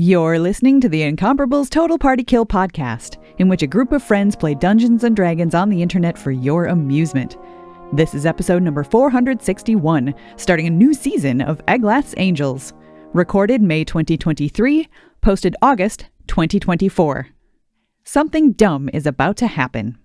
You're listening to the Incomparables Total Party Kill podcast, in which a group of friends play Dungeons & Dragons on the internet for your amusement. This is episode number 461, starting a new season of Athas Angels. Recorded May 2023, posted August 2024. Something dumb is about to happen.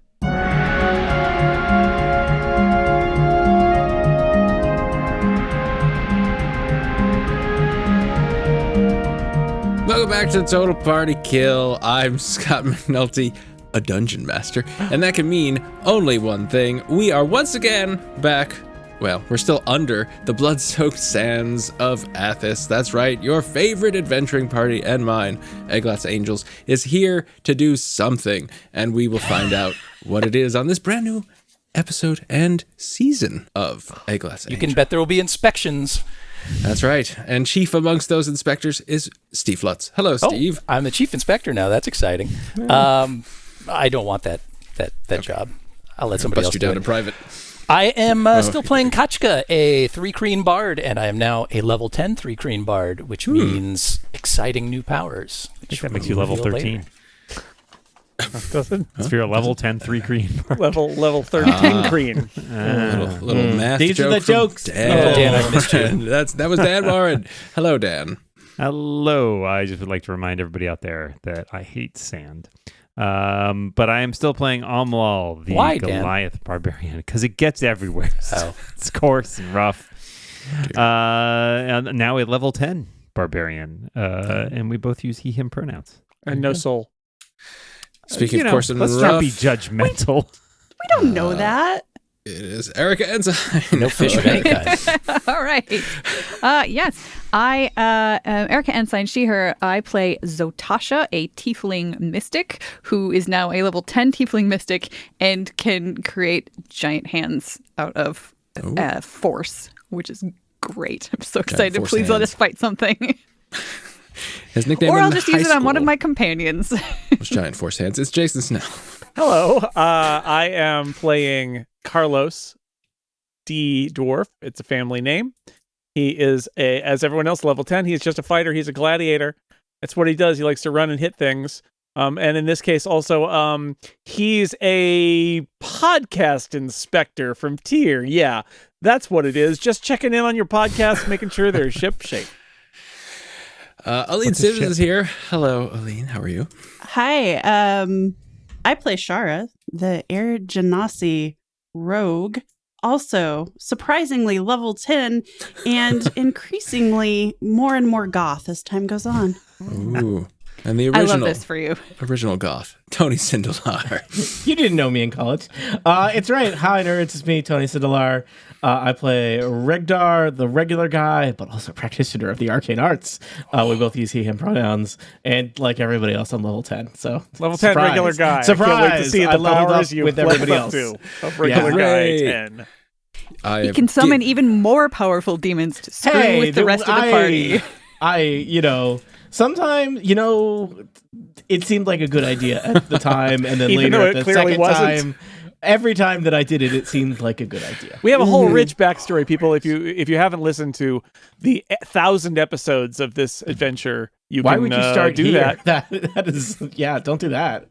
Welcome back to Total Party Kill. I'm Scott McNulty, a dungeon master, and that can mean only one thing. We are once again back. Well, we're still under the blood-soaked sands of Athas. That's right, your favorite adventuring party and mine, Athas Angels, is here to do something, and we will find out what it is on this brand new episode and season of Athas Angels. You can bet there will be inspections. That's right. And chief amongst those inspectors is Steve Lutz. Hello, Steve. Oh, I'm the chief inspector now. That's exciting. I don't want that job. I'll let somebody else do it. Bust you down in private. I am still playing Kachka, a 3-Kreen bard, and I am now a level 10 3-Kreen bard, which means exciting new powers. I think that makes you level 13. Does it? If you're a level 10 3-Kreen bard. Level 13 Kreen. Little math These joke are the jokes. Dan. Dan, I missed you. That was Dan Warren. Hello, Dan. Hello. I just would like to remind everybody out there that I hate sand. But I am still playing Omlal, the Why, Dan? Goliath barbarian, because it gets everywhere. Oh. It's coarse and rough. And now a level 10 barbarian, and we both use he, him pronouns. And no soul. Speaking of coarse and let's rough, not be judgmental. We don't know that. it is Erica Ensign. No fish of any kind. All right. Yes, I am Erica Ensign, she, her. I play Zotasha, a tiefling mystic, who is now a level 10 tiefling mystic and can create giant hands out of force, which is great. I'm so excited. Please let us fight something. His nickname Or in I'll just use it on one of my companions. Those giant force hands. It's Jason Snell. Hello. I am playing Carlos, D Dwarf. It's a family name. He is, as everyone else, level 10. He's just a fighter. He's a gladiator. That's what he does. He likes to run and hit things. And in this case, also, he's a podcast inspector from Tier. Yeah, that's what it is. Just checking in on your podcast, making sure they're ship-shape. Aline Sims is here. Hello, Aline. How are you? Hi. I play Shara, the Air Genasi rogue. Also, surprisingly level 10 and increasingly more and more goth as time goes on. Ooh. And the I original, love this for you. original goth, Tony Sindelar. You didn't know me in college. It's right. Hi, nerds. It's me, Tony Sindelar. I play Regdar, the regular guy, but also practitioner of the arcane arts. We both use he, him pronouns. And like everybody else, I'm level 10. So Level 10 surprise. regular guy. Surprise. I can't wait to see I the leveled powers up you with everybody else. Of regular guy Great. 10. He can summon even more powerful demons to screw with the rest of the party. Sometimes, it seemed like a good idea at the time, and then Even later though at it the clearly second wasn't. time, every time that I did it, it seemed like a good idea. We have a whole rich backstory, people. If you haven't listened to the 1,000 episodes of this adventure, Why would you start do here? that. That is, don't do that.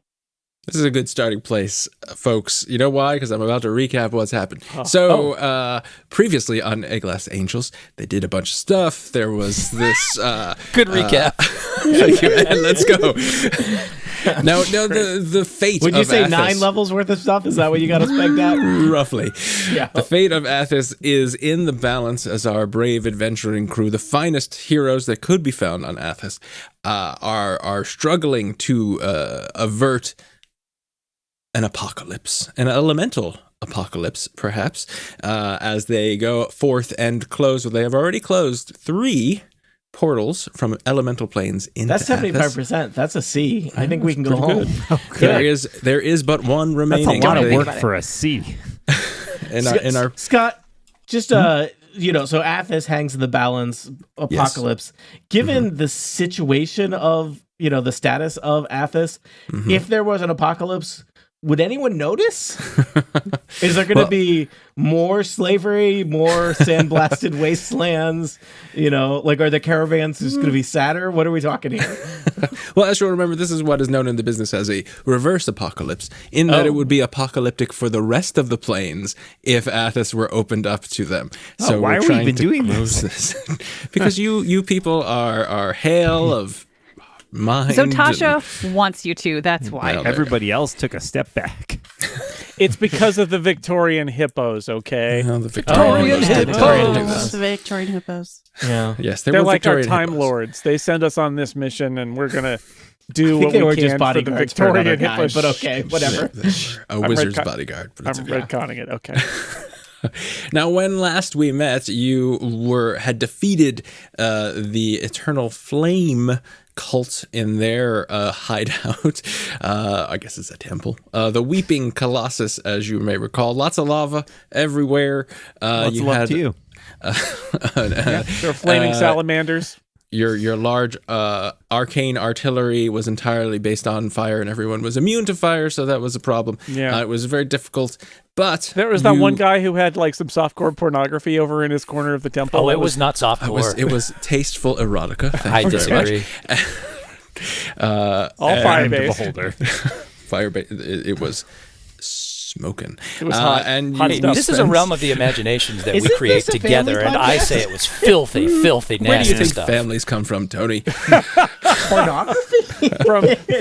This is a good starting place, folks. You know why? Because I'm about to recap what's happened. Previously on Athas Angels, they did a bunch of stuff. There was this... Good recap. Thank you, and let's go. Now, the fate Would you of say Athas, 9 levels worth of stuff? Is that what you got us pegged at? roughly. Yeah. The fate of Athas is in the balance as our brave adventuring crew, the finest heroes that could be found on Athas, are struggling to avert an apocalypse, an elemental apocalypse, perhaps, as they go forth and close. They have already closed 3 portals from elemental planes into That's Athas. 75%. That's a C. I think we can go home. There is but one remaining. That's a lot of work for a C. in our Scott, just so Athas hangs in the balance apocalypse. Given the situation of the status of Athas, if there was an apocalypse, would anyone notice? Is there going to be more slavery, more sandblasted wastelands? Like, are the caravans just going to be sadder? What are we talking here? Well, as you'll remember, this is what is known in the business as a reverse apocalypse, in that it would be apocalyptic for the rest of the planes if Athas were opened up to them. So why we're are we trying even to doing close this? Because you people are hale of mind. So Tasha wants you to. That's why. Well, Everybody else took a step back. It's because of the Victorian hippos, okay? The Victorian hippos. The Victorian hippos. Yeah. Yes, They're like Victorian our time hippos. lords. They send us on this mission, and we're going to do I think what they we were can just for the bodyguards for another Victorian guy, hippos. but okay, whatever. A wizard's retcon- bodyguard. But it's I'm okay. retconning it. Okay. Now, when last we met, you had defeated the Eternal Flame cult in their hideout. I guess it's a temple. The Weeping Colossus, as you may recall. Lots of lava everywhere. Lots of love to you. They're flaming salamanders. Your large arcane artillery was entirely based on fire, and everyone was immune to fire, so that was a problem. Yeah. It was very difficult. But There was that one guy who had like some softcore pornography over in his corner of the temple. Oh, it was not softcore. It was tasteful erotica. I Thank you very disagree. much. all I'm fire the based. beholder. Fire-based. It was smoking. It was hot. And Hot you stuff. This is a realm of the imaginations that we Isn't create this a together, family and I podcast? say it was filthy, filthy, Where do nasty you think stuff. families come from, Tony? Pornography?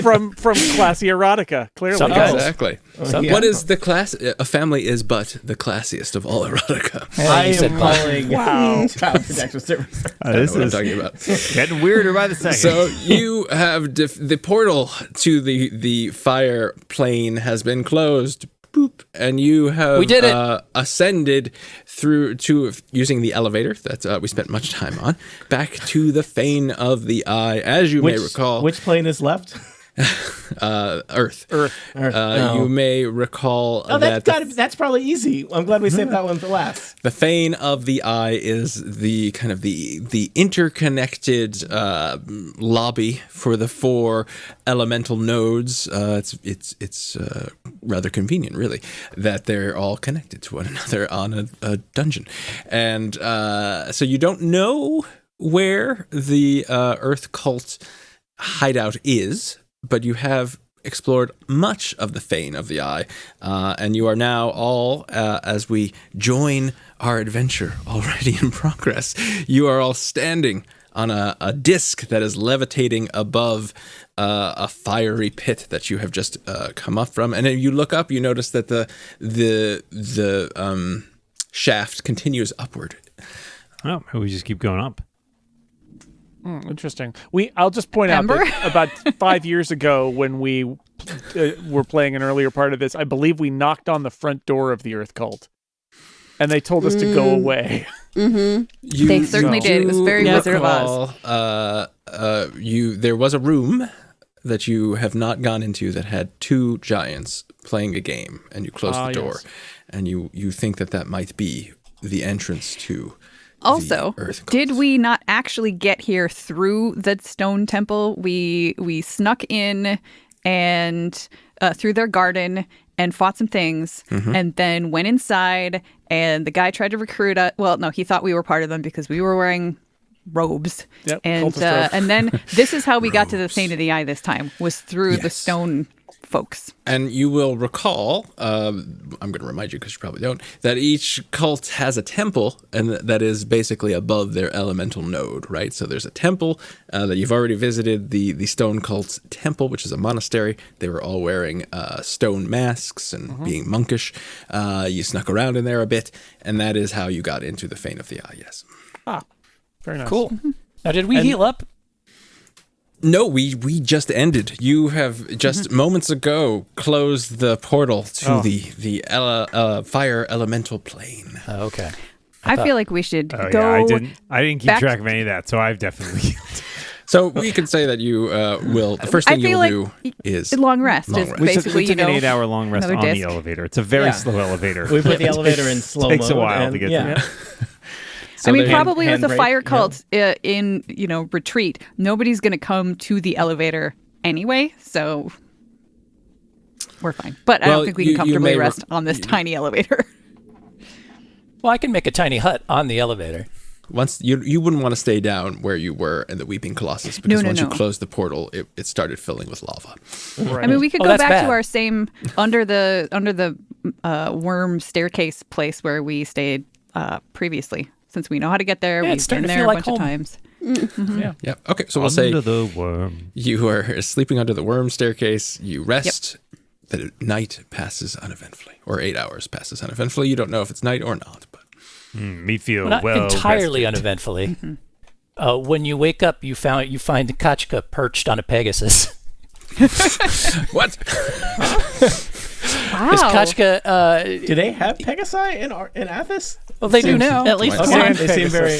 from classy erotica, clearly. Sometimes. Exactly. yeah. What is the class? A family is but the classiest of all erotica. I you said am but. calling Wow. Child Protective Services. I know This what I'm is talking about. getting weirder by the second. So you have the portal to the fire plane has been closed. Boop, and you have We did it. Ascended through to using the elevator that we spent much time on back to the Fane of the Eye, as you may recall. Which plane is left? Earth. Earth. You may recall Oh, that that's probably easy. I'm glad we saved that one for last. the Fane of the Eye is the kind of the interconnected lobby for the 4 elemental nodes. It's rather convenient, really, that they're all connected to one another on a dungeon, and so you don't know where the Earth cult hideout is, but you have explored much of the Fane of the Eye, and you are now all, as we join our adventure already in progress, you are all standing on a disc that is levitating above a fiery pit that you have just come up from. And if you look up, you notice that the shaft continues upward. oh, we just keep going up. Interesting. I'll just point out Remember? that about 5 years ago, when we were playing an earlier part of this, I believe we knocked on the front door of the Earth cult, and they told us to go away. Mm-hmm. They certainly did. It was very Wizard of Oz. There was a room that you have not gone into that had 2 giants playing a game, and you closed the door, yes. and you think that might be the entrance to. Also, the Earth cult. did we not actually get here through the stone temple? We snuck in and through their garden and fought some things, and then went inside, and the guy tried to recruit us. Well, no, he thought we were part of them because we were wearing robes. Yep, and cultist robe. and then this is how we got to the Fane of the Eye this time, was through the Yes. stone folks. And you will recall, I'm going to remind you because you probably don't, that each cult has a temple, and that is basically above their elemental node, right? So there's a temple that you've already visited, the stone cult's temple, which is a monastery. They were all wearing stone masks and being monkish. You snuck around in there a bit, and that is how you got into the Fane of the Eye, yes. Very nice. Cool. Now, did we heal up? No, we just ended. You have just moments ago closed the portal to the fire elemental plane. Oh, okay. I feel like we should Oh go. yeah, I didn't keep back- track of any of that, so I've definitely. So we can say that you will. The first I thing feel you'll like do is long rest long is rest. we took, basically, we took you know, an 8-hour-long rest another on the disc. elevator. It's a very Yeah. slow elevator. We put the elevator in slow mode. Takes a while and, to get yeah. there. So I mean, there- probably with the handbrake, fire cult in retreat, nobody's going to come to the elevator anyway. So we're fine. But I Well, don't think we you can comfortably may rest on this tiny elevator. Well, I can make a tiny hut on the elevator. Once you wouldn't want to stay down where you were in the Weeping Colossus because once you closed the portal, it started filling with lava. Right. I mean, we could Oh, go that's back bad. to our same under the worm staircase place where we stayed previously, since we know how to get there. Yeah, We've it's starting been to there feel a like bunch of home. times. Yeah. Okay. So we'll say Under the worm. you are sleeping under the worm staircase. You rest. The night passes uneventfully, or 8 hours passes uneventfully. You don't know if it's night or not, but Me feel Not well entirely rested. uneventfully. When you wake up, you find Kachka perched on a Pegasus. what? Wow. Is Kachka? Do they have Pegasi in Athas? Well, they do Seems- now. At least Okay. one. They seem very.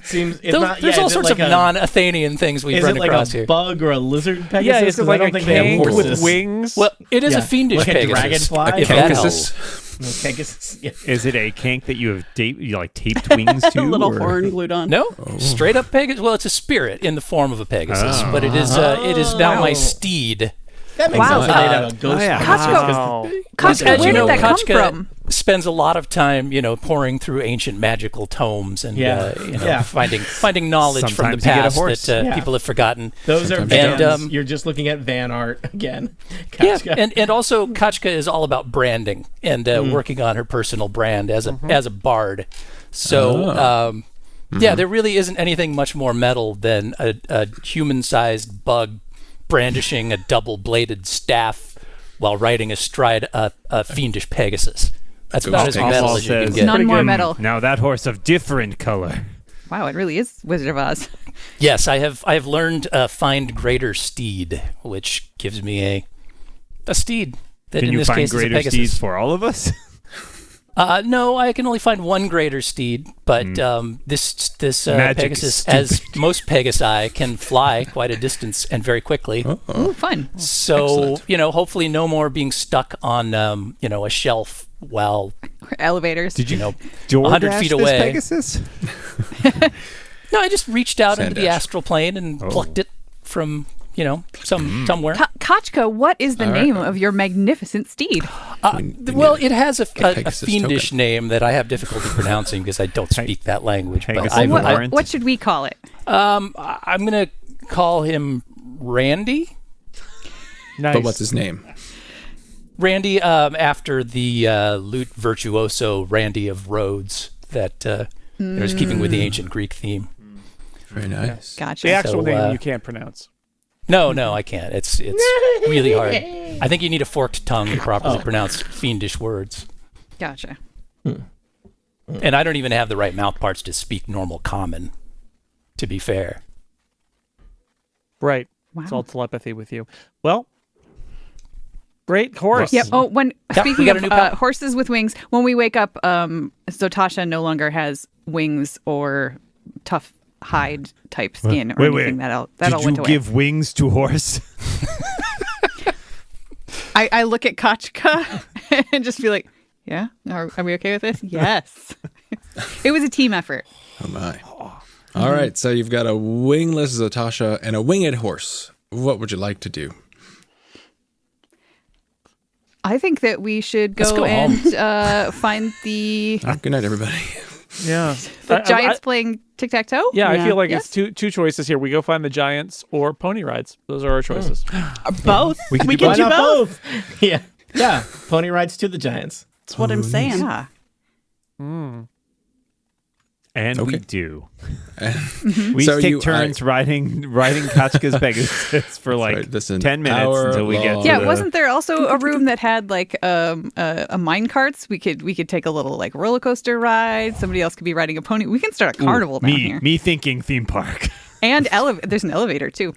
Seems it's not. There's yeah, all is it sorts like of a- non-Athenian things we've Is run it like across a here. bug or a lizard Pegasus? Yeah, is it 'Cause like I a don't think they have king with horses. wings? Well, it is Yeah, a fiendish like a Pegasus. dragonfly? If that Pegasus? helps. No, Pegasus. Yeah. Is it a kank that you have taped wings to? A little or- horn glued on. No, straight up Pegasus. Well, it's a spirit in the form of a Pegasus, but it is now my steed. That makes Wow. sense. They made out of ghost. yeah. Wow. Kachka, As where you did know, that come Kachka from? spends a lot of time, poring through ancient magical tomes and Yeah. finding knowledge from the Sometimes you get a past horse. that Yeah. people have forgotten. Those are Sometimes vans. And, You're just looking at van art again. Yeah, Kachka. and also Kachka is all about branding and working on her personal brand as a bard. So there really isn't anything much more metal than a human-sized bug brandishing a double-bladed staff while riding astride a fiendish Pegasus. That's about as Pegasus. metal as you can Says, get. None more "Mm, metal." Now that horse of different color. Wow, it really is Wizard of Oz. Yes, I have learned find greater steed, which gives me a steed. That Can in you this find case is a greater Pegasus. steeds for all of us? No, I can only find one greater steed, but this Magic Pegasus, stupid. as most Pegasi, can fly quite a distance and very quickly. Ooh, fun. So hopefully no more being stuck on a shelf while Elevators. Did you know, DoorDash 100 feet this away. Pegasus? no, I just reached out into the Sandash. astral plane and plucked it from somewhere. Kachka, what is the name of your magnificent steed? Well, it has a Pegasus fiendish token. name that I have difficulty pronouncing because I don't speak that language. But Pegasus I, warrant. What should we call it? I'm gonna call him Randy. Nice. But what's his name? Randy, after the lute virtuoso Randy of Rhodes, that was keeping with the ancient Greek theme. Very nice. Gotcha. The actual So, name you can't pronounce. No, I can't. It's really hard. I think you need a forked tongue to properly pronounce fiendish words. Gotcha. And I don't even have the right mouth parts to speak normal common, to be fair. Right. Wow. It's all telepathy with you. Well, great horse. Yep. Oh, when Yeah, we speaking got a of new pal. horses with wings, when we wake up, Zotasha no longer has wings or tough hide type skin or anything. That'll Did went you away. give wings to horse? I look at Kachka and just be like, yeah, are we okay with this? Yes. It was a team effort. Oh my. All right, so you've got a wingless Zotasha and a winged horse. What would you like to do? I think that we should Let's go go and home. find the Good night, everybody. Yeah. giants playing tic-tac-toe. Yeah, I Yeah. feel like Yes. it's two choices here. We go find the giants or pony rides. Those are our choices. Both. We Why can do not both. Yeah. Yeah. Pony rides to the giants. That's what I'm saying. Yeah. And we Okay. do. Mm-hmm. We So take you- turns riding Kachka's Pegasus for like right, this is an 10 minutes hour until we get long. to Yeah, the... wasn't there also a room that had like a mine carts? We could take a little like roller coaster ride. Somebody else could be riding a pony. We can start a carnival down here. Me thinking theme park. And there's an elevator too.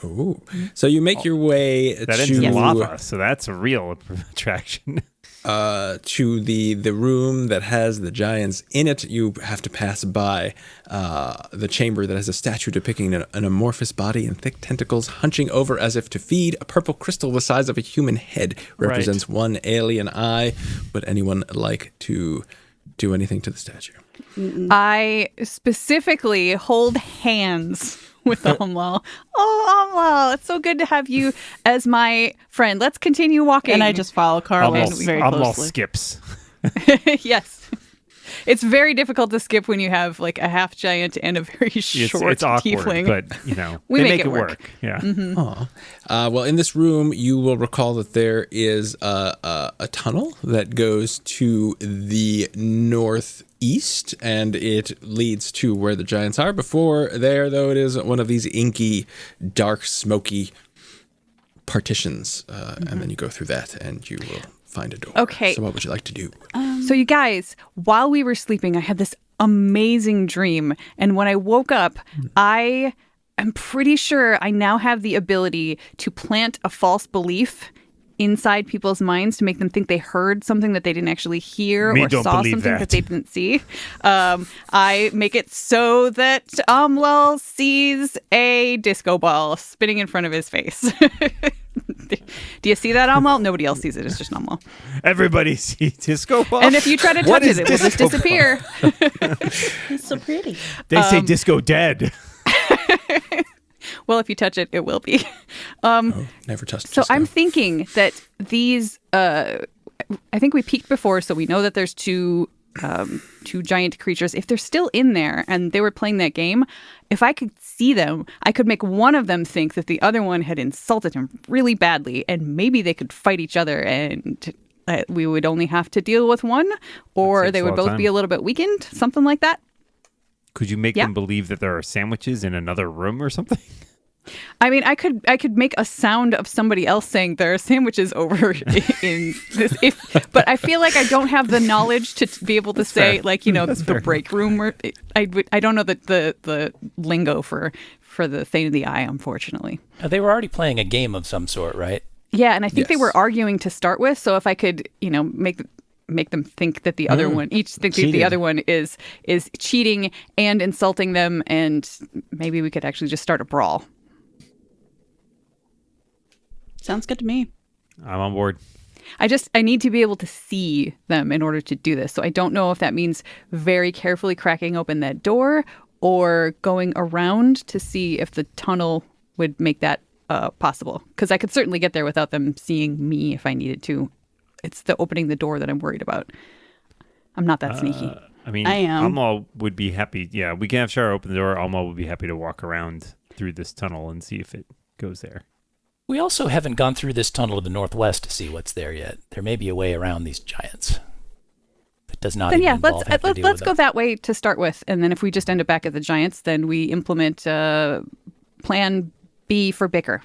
Ooh. So you make your way That ends in to lava, so that's a real attraction. to the room that has the giants in it. You have to pass by the chamber that has a statue depicting an amorphous body and thick tentacles hunching over as if to feed. A purple crystal the size of a human head represents one alien eye. Would anyone like to do anything to the statue? I specifically hold hands with Umlal. Oh, Umlal, it's so good to have you as my friend. Let's continue walking. And I just follow Carlos very Almost closely. skips. Yes. It's very difficult to skip when you have like a half giant and a very short It's awkward, tiefling. but We they make make it it work. work. Yeah. Well, in this room, you will recall that there is a tunnel that goes to the northeast, and it leads to where the giants are. Before there, though, it is one of these inky, dark, smoky partitions, and then you go through that, and you will find a door. Okay. So what would you like to do? So you guys, while we were sleeping, I had this amazing dream. And when I woke up, I am pretty sure I now have the ability to plant a false belief inside people's minds to make them think they heard something that they didn't actually hear or saw something that they didn't see. I make it so that Umlal sees a disco ball spinning in front of his face. Do you see that, Umlal? Nobody else sees it. It's just Umlal. Everybody sees disco ball. And if you try to touch it, it will just disappear. It's so pretty. They say disco dead. Well, if you touch it, it will be. Never touched. So I'm thinking that these, I think we peeked before, so we know that there's two giant creatures. If they're still in there and they were playing that game, if I could see them, I could make one of them think that the other one had insulted him really badly, and maybe they could fight each other, and we would only have to deal with one, or they would both be a little bit weakened, something like that. Could you make them believe that there are sandwiches in another room or something? I mean, I could make a sound of somebody else saying there are sandwiches over in this. But I feel like I don't have the knowledge to be able to say, like, the break room. Or I don't know the lingo for the thing of the eye, unfortunately. They were already playing a game of some sort, right? Yeah, and I think they were arguing to start with. So if I could, make them think that the other one, each think that the other one is cheating and insulting them, and maybe we could actually just start a brawl. Sounds good to me. I'm on board. I need to be able to see them in order to do this. So I don't know if that means very carefully cracking open that door or going around to see if the tunnel would make that possible. Because I could certainly get there without them seeing me if I needed to. It's the opening the door that I'm worried about. I'm not that sneaky. I mean, I am. Alma would be happy. Yeah, we can have Shara open the door. Alma would be happy to walk around through this tunnel and see if it goes there. We also haven't gone through this tunnel to the northwest to see what's there yet. There may be a way around these giants. It does not. Then even involve having to deal let's with go them. that way to start with, and then if we just end up back at the giants, then we implement Plan B for Bicker.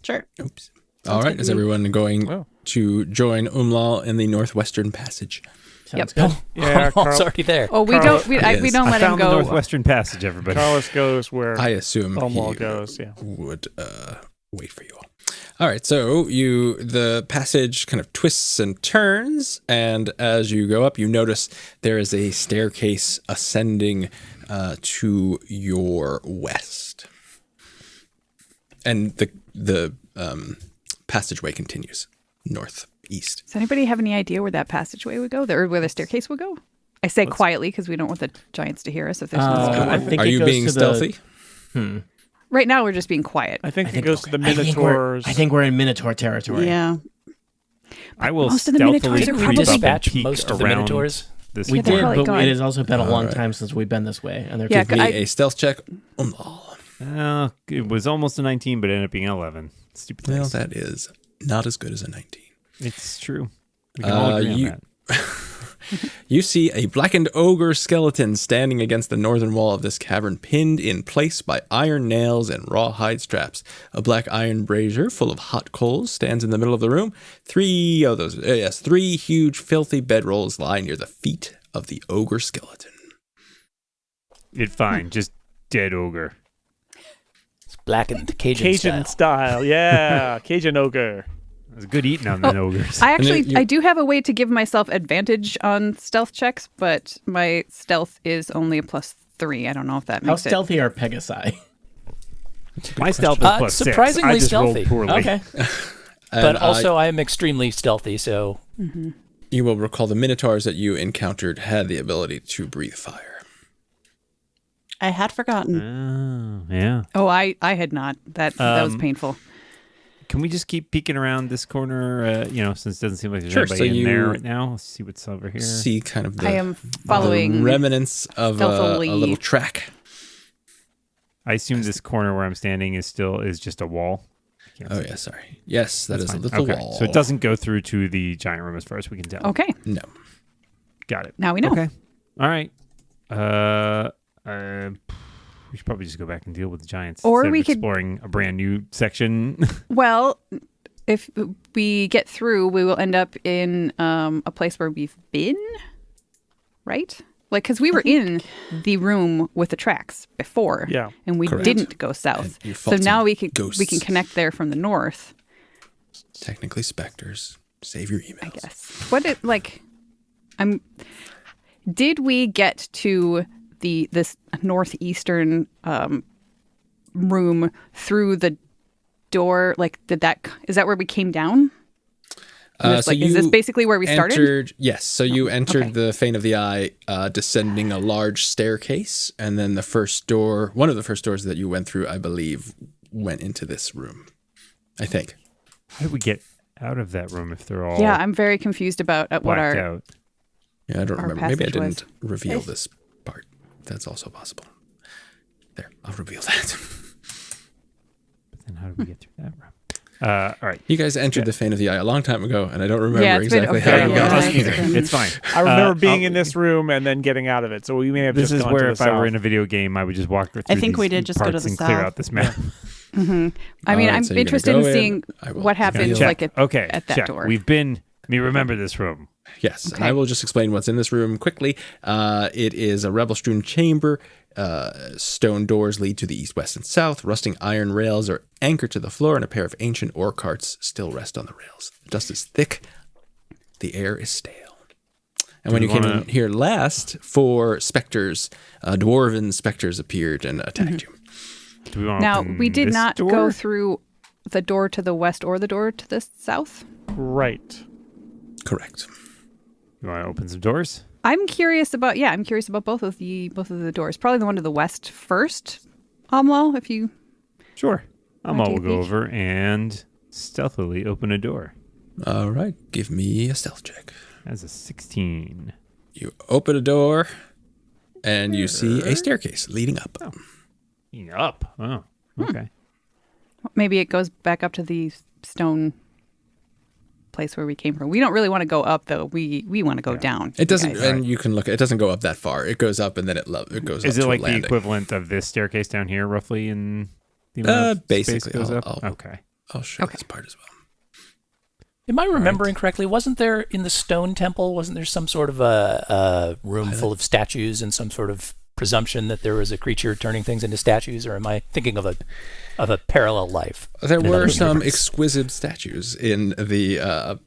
Sure. Oops. All right. Is everyone going to join Umlal in the northwestern passage? Sounds Yep. good. Yeah, It's already there. Oh, we Carlos- don't let I him found the go. Northwestern Passage, everybody. Carlos goes where I assume Umlal he goes. Yeah. would wait for you all. All right, so the passage kind of twists and turns, and as you go up, you notice there is a staircase ascending to your west, and the passageway continues northeast. Does anybody have any idea where that passageway would go, or where the staircase would go? I say quietly because we don't want the giants to hear us if there's something I going. think Are it you goes being to stealthy? Right now, we're just being quiet. I think I it think, goes to the I think we're- Minotaurs. I think we're in Minotaur territory. Yeah. I will most of the stealthily Minotaurs are Didn't we probably- creep up and dispatch peek most of the around Minotaurs? this We Yeah, they're did, probably but gone. it has also been a long right. time since we've been this way. And they're Yeah, Give me I- a stealth check. It was almost a 19, but ended up being 11. Stupid Well, dice. that is not as good as a 19. It's true. We can all agree on that. You see a blackened ogre skeleton standing against the northern wall of this cavern, pinned in place by iron nails and rawhide straps. A black iron brazier full of hot coals stands in the middle of the room. Three huge filthy bedrolls lie near the feet of the ogre skeleton. It's fine. Just dead ogre. It's blackened Cajun style. style. Yeah. Cajun ogre. It was good eating on the ogres. I do have a way to give myself advantage on stealth checks, but my stealth is only a +3. I don't know if that How makes it. stealthy are Pegasi? My stealth is plus 6. surprisingly I just stealthy. rolled poorly. Okay. But also, I am extremely stealthy, so You will recall the minotaurs that you encountered had the ability to breathe fire. I had forgotten. Oh, yeah. Oh, I had not. That was painful. Can we just keep peeking around this corner, since it doesn't seem like there's Sure, anybody so in there you right now? Let's see what's over here. See kind of the, I am following the remnants of a stealthily. little track. I assume this corner where I'm standing is just a wall. Oh, yeah, sorry. Yes, that That's is fine. a little okay. wall. So it doesn't go through to the giant room as far as we can tell. Okay, No. Got it. now we know. Okay. All right. We should probably just go back and deal with the giants. Or instead of we could- exploring a brand new section. Well, if we get through, we will end up in a place where we've been, right? Like, because we were in the room with the tracks before, Yeah. and we Correct. didn't go south. And you So fought now some we can ghosts. connect there from the north, Technically specters. Save your emails. I guess. Did we get to this northeastern room through the door? Like, is that where we came down? Is this basically where we started? Yes. So you entered okay. the Fane of the Eye, descending a large staircase, and then one of the first doors that you went through, I believe, went into this room. I think. How did we get out of that room if they're all Yeah, I'm very confused about what blacked our. out? Yeah, I don't Our remember. Maybe I passage didn't reveal this part. That's also possible. There, I'll reveal that. But then how did we get through that room? All right. You guys entered the Fane of the Eye a long time ago, and I don't remember Yeah, it's been exactly a how very you long got time. there. Either. It's fine. I remember being I'll- in this room and then getting out of it. So we may have This just is gone where to if the I were south. in a video game, I would just walk her through. I think we these did just go to parts the and clear south. out this map. I mean, All right, I'm so you're gonna interested go in in. seeing I will what happens, check. like at that check. door. We've been. Let me remember this room. Yes, and Okay. I will just explain what's in this room quickly. It is a rebel-strewn chamber. Stone doors lead to the east, west, and south. Rusting iron rails are anchored to the floor, and a pair of ancient ore carts still rest on the rails. The dust is thick. The air is stale. And when you came in here last, 4 specters, dwarven specters, appeared and attacked you. Do we want to Now, open we did this not door? go through the door to the west or the door to the south. Right. Correct. You want to open some doors? I'm curious about both of the doors. Probably the one to the west first. Amlo, if you Sure. I'm Wanna all take a go peek? over and stealthily open a door. All right, give me a stealth check. That's a 16. You open a door, and you see a staircase leading up. Up. Oh, okay. maybe it goes back up to the stone place where we came from. We don't really want to go up though. We want to go down. It doesn't, guys. and you can look. It doesn't go up that far. It goes up, and then it goes. Is up it to like a the landing. equivalent of this staircase down here, roughly, in the amount of space Basically, goes up? I'll- Okay. I'll show Okay. this part as well. Am I remembering correctly? Wasn't there in the stone temple? Wasn't there some sort of a room full of statues and some sort of presumption that there was a creature turning things into statues? Or am I thinking of a parallel life? There in were another some universe? exquisite statues in the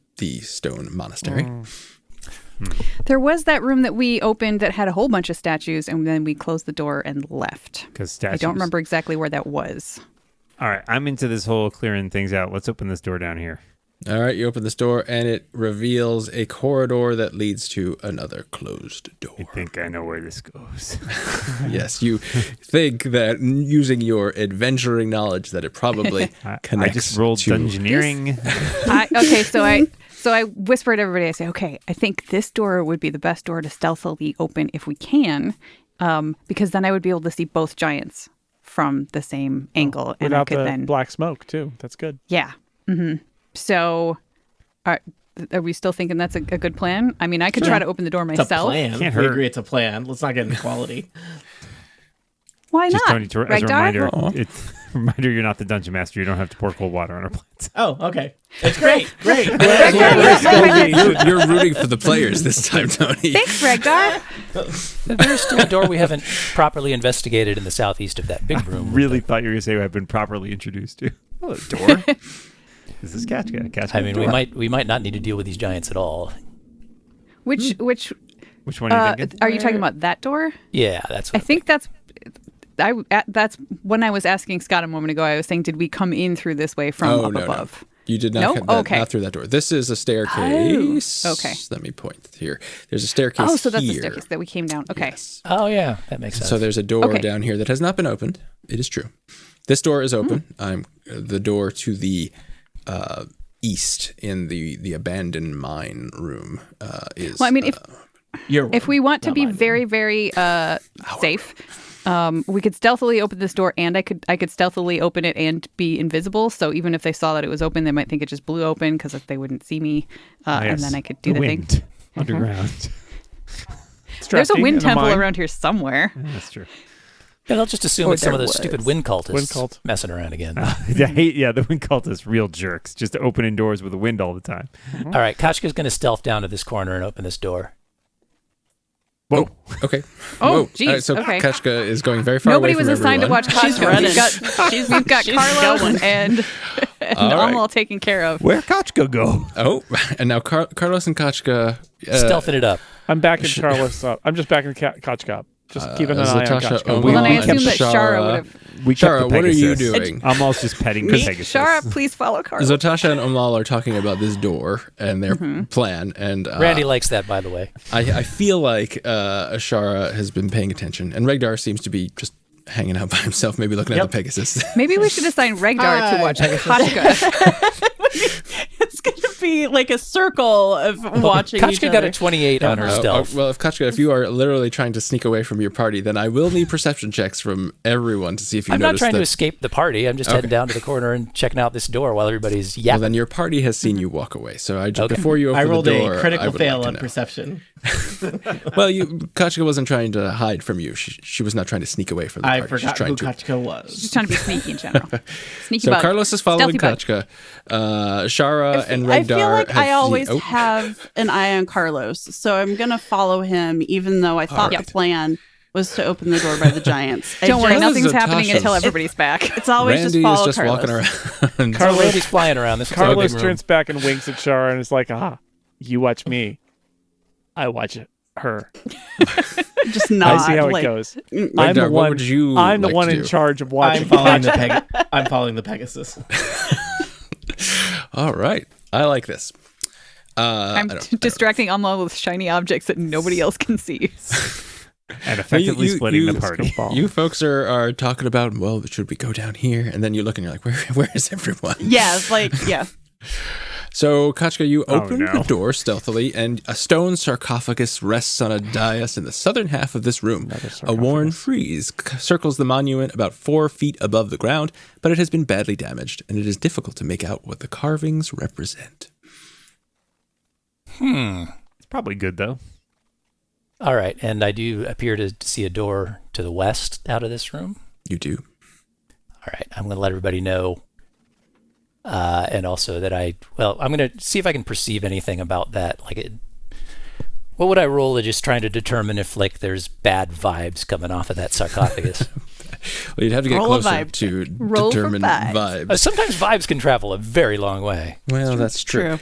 stone monastery. There was that room that we opened that had a whole bunch of statues, and then we closed the door and left. Because statues. I don't remember exactly where that was. All right, I'm into this whole clearing things out. Let's open this door down here. All right, you open this door, and it reveals a corridor that leads to another closed door. I think I know where this goes. Yes, you think that using your adventuring knowledge that it probably I connects. just rolled to dungeoneering. So I whispered to everybody. I say, okay, I think this door would be the best door to stealthily open if we can, because then I would be able to see both giants from the same angle, and I Without could the then black smoke, too. That's good. yeah. So, are we still thinking that's a good plan? I mean, I could try to open the door It's a myself. plan. Can't We hurt. agree it's a plan. Let's not get inequality. Why Just not? Tony, as a Regdar? reminder, Aw. it's reminder you're not the dungeon master. You don't have to pour cold water on our plants. Oh, okay. It's great. Great. You're rooting for the players this time, Tony. Thanks, Regdar. There's still a door we haven't properly investigated in the southeast of that big room. Really thought you were going to say I've been properly introduced to. Oh, a door. Is this catch? I mean, we might not need to deal with these giants at all. Which Which one are you thinking? are you talking about? That door? Yeah, that's I what think that's when I was asking Scott a moment ago. I was saying, did we come in through this way from Oh, up no, no. above? You did not No? get that, Okay. not through that door. This is a staircase. Oh, okay. Let me point here. There's a staircase Oh, so that's the here. staircase that we came down. Okay. Yes. Oh, yeah. That makes sense. So there's a door Okay. down here that has not been opened. It is true. This door is open. The door to the east in the abandoned mine room is. Well, I mean, if we want to be mine. very, very safe, we could stealthily open this door, and I could stealthily open it and be invisible. So even if they saw that it was open, they might think it just blew open because they wouldn't see me, and then I could do the wind thing. underground. There's a Drafting wind in the temple mine. around here somewhere. That's true. Yeah, they'll just assume Or it's some of there those stupid was. wind cultists Wind cult. messing around again. The wind cultists, real jerks, just opening doors with the wind all the time. All right, Kachka's going to stealth down to this corner and open this door. Whoa. Okay. Oh, Whoa. geez, So okay. Kachka is going very far Nobody away was from assigned to everyone. watch She's Kachka. running. We've got she's Carlos going. and All right. Amal taken care of. Where'd Kochka go? Oh, and now Carlos and Kachka. Stealthing it up. I'm backing Carlos up. I'm just backing Kochka up. Just keeping an eye on Zatasha, Kochka. Well, then I We assume kept that Shara would have. We kept Shara, the what are you Pegasus. doing? I'm also just petting the Pegasus. Shara, please follow Carlos. Zatasha and Amal are talking about this door and their plan, and Randy likes that, by the way. I feel like Ashara has been paying attention, and Regdar seems to be just hanging out by himself, maybe looking at the Pegasus. Maybe we should assign Regdar to watch Kachka. It's going to be like a circle of watching each Kachka other. got a 28 on her stealth. Well, if Kachka, if you are literally trying to sneak away from your party, then I will need perception checks from everyone to see if you I'm not notice trying that. to escape the party. I'm just heading down to the corner and checking out this door while everybody's Well, yapping. then your party has seen you walk away. So I just Okay. before you open I rolled the door, a I critical would fail like to on know. perception. Well, Kachka wasn't trying to hide from you. She was not trying to sneak away from the I party. She's forgot trying who to. Kochka was. Just trying to be sneaky in general. Sneaky So bug. Carlos is following Stealthy bug. Kachka. Shara and I Regdar feel like have I always seen, have an eye on Carlos, so I'm going to follow him, even though I thought right. the plan was to open the door by the giants. Don't worry, This is nothing's happening Zatasha's. until everybody's back. It's always Randy just follow is just Carlos. walking around. So Randy's flying around. This is like a Carlos big room. turns back and winks at Shara and is like, "Aha, you watch me. I watch her. Just nod. I see how like, it goes. mm, I'm the Regdar, what one. would you I'm the like one to in do? charge of I'm watching. following the Pegasus. All right, I like this. I'm distracting Amal with shiny objects that nobody else can see. And effectively splitting the party. You folks are talking about, well, should we go down here? And then you look and you're like, where is everyone? Yeah, like, yeah. So, Kachka, you open no. the door stealthily, and a stone sarcophagus rests on a dais in the southern half of this room. A worn frieze circles the monument about 4 feet above the ground, but it has been badly damaged, and it is difficult to make out what the carvings represent. It's probably good, though. All right, and I do appear to see a door to the west out of this room. You do. All right, I'm going to let everybody know. And also that I'm going to see if I can perceive anything about that. What would I roll to just trying to determine if, there's bad vibes coming off of that sarcophagus? Well, you'd have to get Roll a closer vibe to Roll for determine vibes. vibes. Sometimes vibes can travel a very long way. Well, that's true.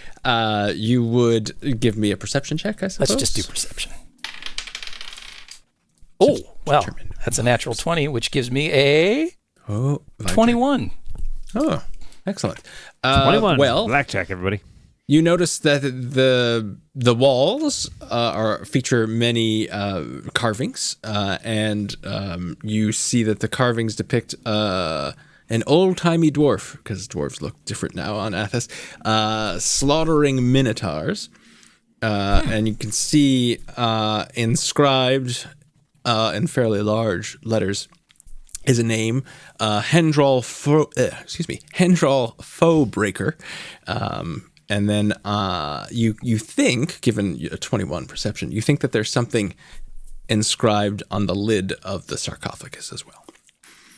You would give me a perception check, I suppose? Let's just do perception. Oh, well, determine that's a natural 20, which gives me a Oh, vibe check. 21. Oh, excellent. 21. Well, Blackjack, everybody. you notice that the walls feature many carvings, and you see that the carvings depict an old-timey dwarf, because dwarves look different now on Athas, slaughtering minotaurs. And you can see inscribed in fairly large letters is a name, Hendral Foebreaker. And then you think, given a 21 perception, you think that there's something inscribed on the lid of the sarcophagus as well.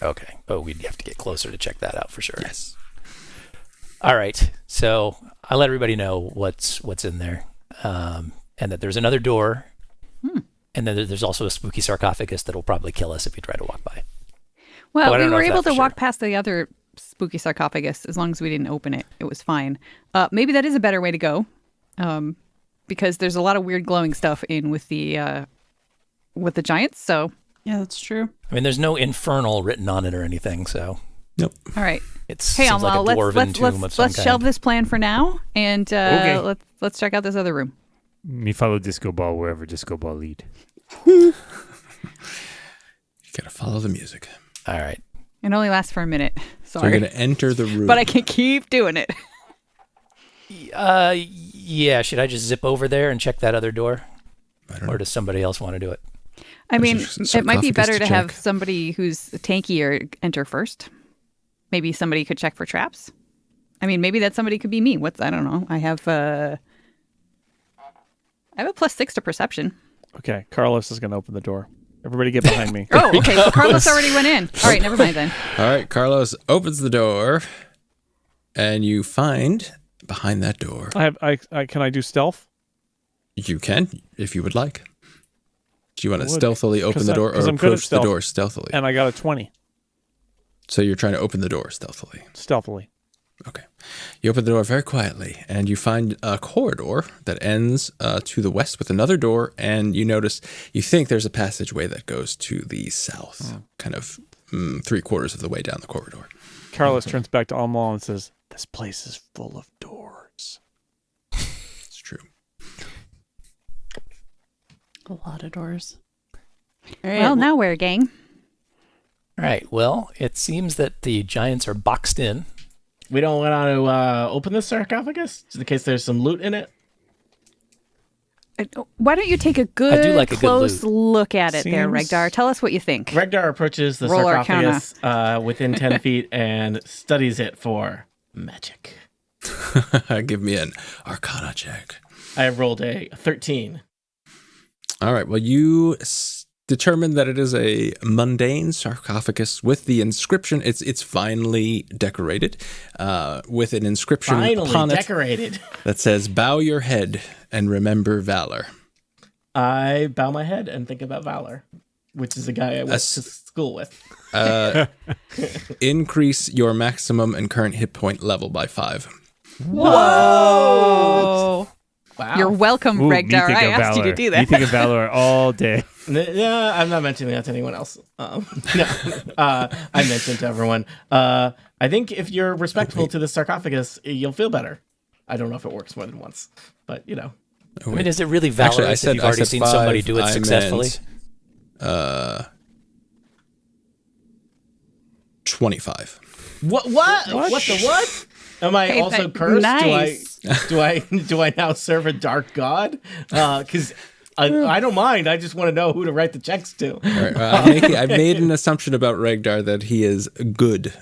Okay, but we'd have to get closer to check that out for sure. Yes. All right, so I'll let everybody know what's in there, and that there's another door, and then there's also a spooky sarcophagus that'll probably kill us if we try to walk by. Well, I we don't know were if able that's to for walk sure. past the other spooky sarcophagus as long as we didn't open it. It was fine. Maybe that is a better way to go, because there's a lot of weird glowing stuff in with the giants. So Yeah, that's true. I mean, there's no infernal written on it or anything, so Nope. All right. It Hey, seems like a Amal, dwarven tomb of some let's kind. shelve this plan for now, and Okay. let's check out this other room. Me follow disco ball wherever disco ball lead. You gotta follow the music. All right. It only lasts for a minute. So Sorry, you're gonna enter the room. but I can keep doing it. Yeah. Should I just zip over there and check that other door, I don't know. or does somebody else want to do it? I mean, There's a it might be sarcophagus better to to have check. somebody who's tankier enter first. Maybe somebody could check for traps. I mean, maybe that somebody could be me. I don't know. I have a +6 to perception. Okay, Carlos is going to open the door. Everybody get behind me. Oh, okay. So Carlos already went in. All right, never mind then. All right, Carlos opens the door, and you find behind that door. Can I do stealth? You can, if you would like. Do you want to I would, stealthily open 'cause the I- door 'cause or I'm good at approach the stealth. door stealthily? And I got a 20 So you're trying to open the door stealthily. stealthily. Okay. You open the door very quietly, and you find a corridor that ends to the west with another door, and you think there's a passageway that goes to the south, kind of 3/4 of the way down the corridor. Carlos turns back to Amal and says, "This place is full of doors." It's true. A lot of doors. All right. Well, now where, gang? All right. Well, it seems that the giants are boxed in. We don't want to open the sarcophagus just in case there's some loot in it. Why don't you take a good, do like a good close loot. look at it there, Seems- Regdar? Tell us what you think. Regdar approaches the Roll Arcana. sarcophagus within 10 feet and studies it for magic. Give me an Arcana check. I have rolled a 13. All right. Well, you determine that it is a mundane sarcophagus with the inscription. It's finely decorated with an inscription Finally upon it decorated. that says, "Bow your head and remember valor." I bow my head and think about Valor, which is a guy I went to school with. Increase your maximum and current hit point level by 5. Whoa! Wow. You're welcome, Ooh, me Regdar. think I of asked you to Valor. do Me that. think of Valor all day. Yeah, I'm not mentioning that to anyone else. No, I mentioned to everyone. I think if you're respectful to the sarcophagus, you'll feel better. I don't know if it works more than once, but you know. I mean, is it really valorous Actually, I if said- you've I already said seen 5. somebody do it I successfully? meant, 25. What? What the what? Am I Hey, also but cursed? nice. Do I now serve a dark god? Because I don't mind. I just want to know who to write the checks to. All right, I've made an assumption about Regdar that he is good.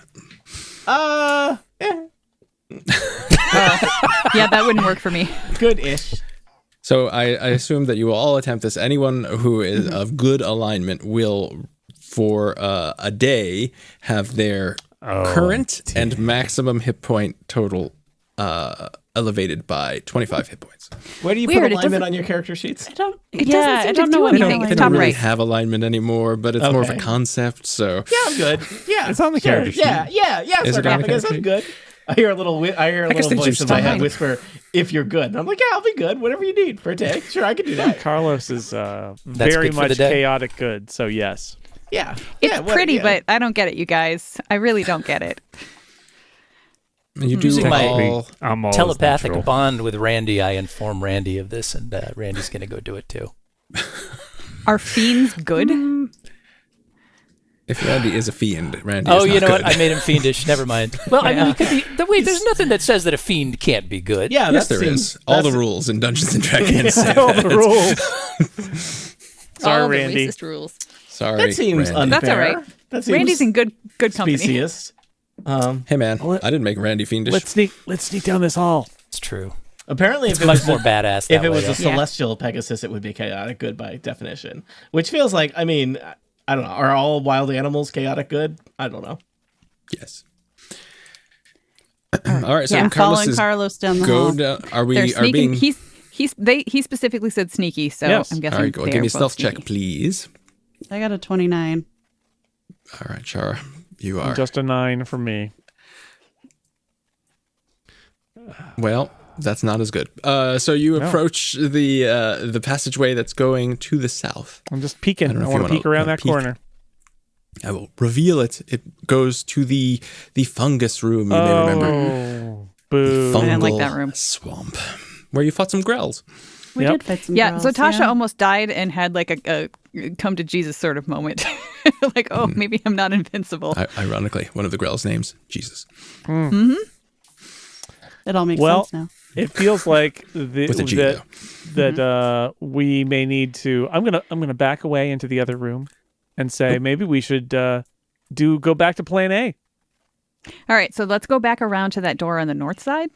Yeah, Yeah, that wouldn't work for me. good-ish. So I assume that you will all attempt this. Anyone who is of good alignment will, for a day, have their current and maximum hit point total elevated by 25 hit points. Where do you Weird, put it alignment doesn't- on your character sheets? I don't. It yeah, doesn't seem I to don't do know what anything. my They Top don't really right. have alignment anymore, but it's more of a Okay. concept. So Yeah, I'm good. Yeah, It's on the character sheet. Yeah, Is it on the sarcophagus. character I'm sheet? good. I hear a little guess they voice just in my don't head mind. whisper, "If you're good," and I'm like, "Yeah, I'll be good. Whatever you need for a day. Sure, I can do that." Carlos is very good for much the day. chaotic good, so yes. Yeah, It's yeah, pretty, but I don't get it, you guys. I really don't get it. you do Using my all. I'm all Telepathic natural. bond with Randy, I inform Randy of this, and Randy's going to go do it too. Are fiends good? If Randy is a fiend, Randy Oh, is you not know good. what? I made him fiendish. Never mind. Well, I mean, he could be. Wait, there's nothing that says that a fiend can't be good. yeah, Yes, that there seems- is. All the that's- rules in Dungeons and Dragons. say All that. the rules. Sorry, All the Randy. racist rules. Sorry, That seems Randy. unfair. That's all right. That seems Randy's in good company. specious. Hey man, I didn't make Randy fiendish. Let's sneak down this hall. It's true. Apparently, if It's it much was more badass. That if it was way, a yeah. celestial Pegasus, it would be chaotic good by definition. Which feels like, I mean, I don't know. Are all wild animals chaotic good? I don't know. Yes. All right, so Yeah, Carlos following is Carlos down the go hall. down. Are They're we? Are sneaking. being? He specifically said sneaky, so Yes. I'm guessing. All right, go. they Give are me a both stealth check, sneaky. please. I got a 29. All right, Chara, you are. Just a 9 for me. Well, that's not as good. So you approach the passageway that's going to the south. I'm just peeking. I don't know I if you want to wanna- peek around wanna that peek. corner. I will reveal it. It goes to the fungus room, you may remember. Oh, boo. Fungal I didn't like that room. swamp, where you fought some grells. We Yep. did fight some Yeah, girls, so Tasha yeah. almost died and had like a come to Jesus sort of moment. Like, oh, maybe I'm not invincible. Ironically, one of the grells' names, Jesus. It all makes Well, sense now. It feels like With a G, that we may need to. I'm gonna back away into the other room, and say maybe we should go back to Plan A. All right, so let's go back around to that door on the north side. Is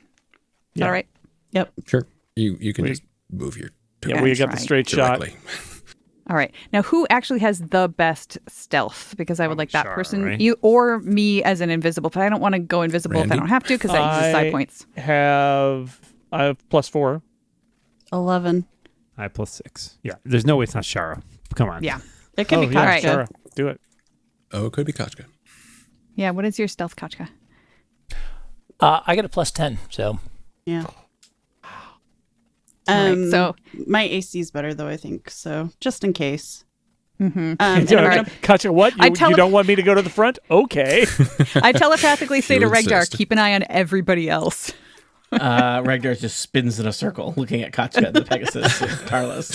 that Yeah. all right? Yep. Sure. You can We- just move your Yeah, we got the try. straight shot. directly. All right. Now, who actually has the best stealth? Because I would like that Shara, person, right? you or me as an invisible. But I don't want to go invisible if I Randy? don't have to because that uses side points. I have +4. 11. I +6. Yeah, there's no way it's not Shara. Come on. Yeah. It could be yeah, Katja. Shara. Do it. Oh, it could be Kachka. Yeah. What is your stealth, Kachka? I get a +10, so Yeah. All right, so my AC is better though, I think. So just in case. mhm. And I'm gonna Katja, what? I You don't want me to go to the front? Okay. I telepathically say You to Regdar, insist. keep an eye on everybody else. Regdar just spins in a circle, looking at Kachka, the Pegasus, and Carlos.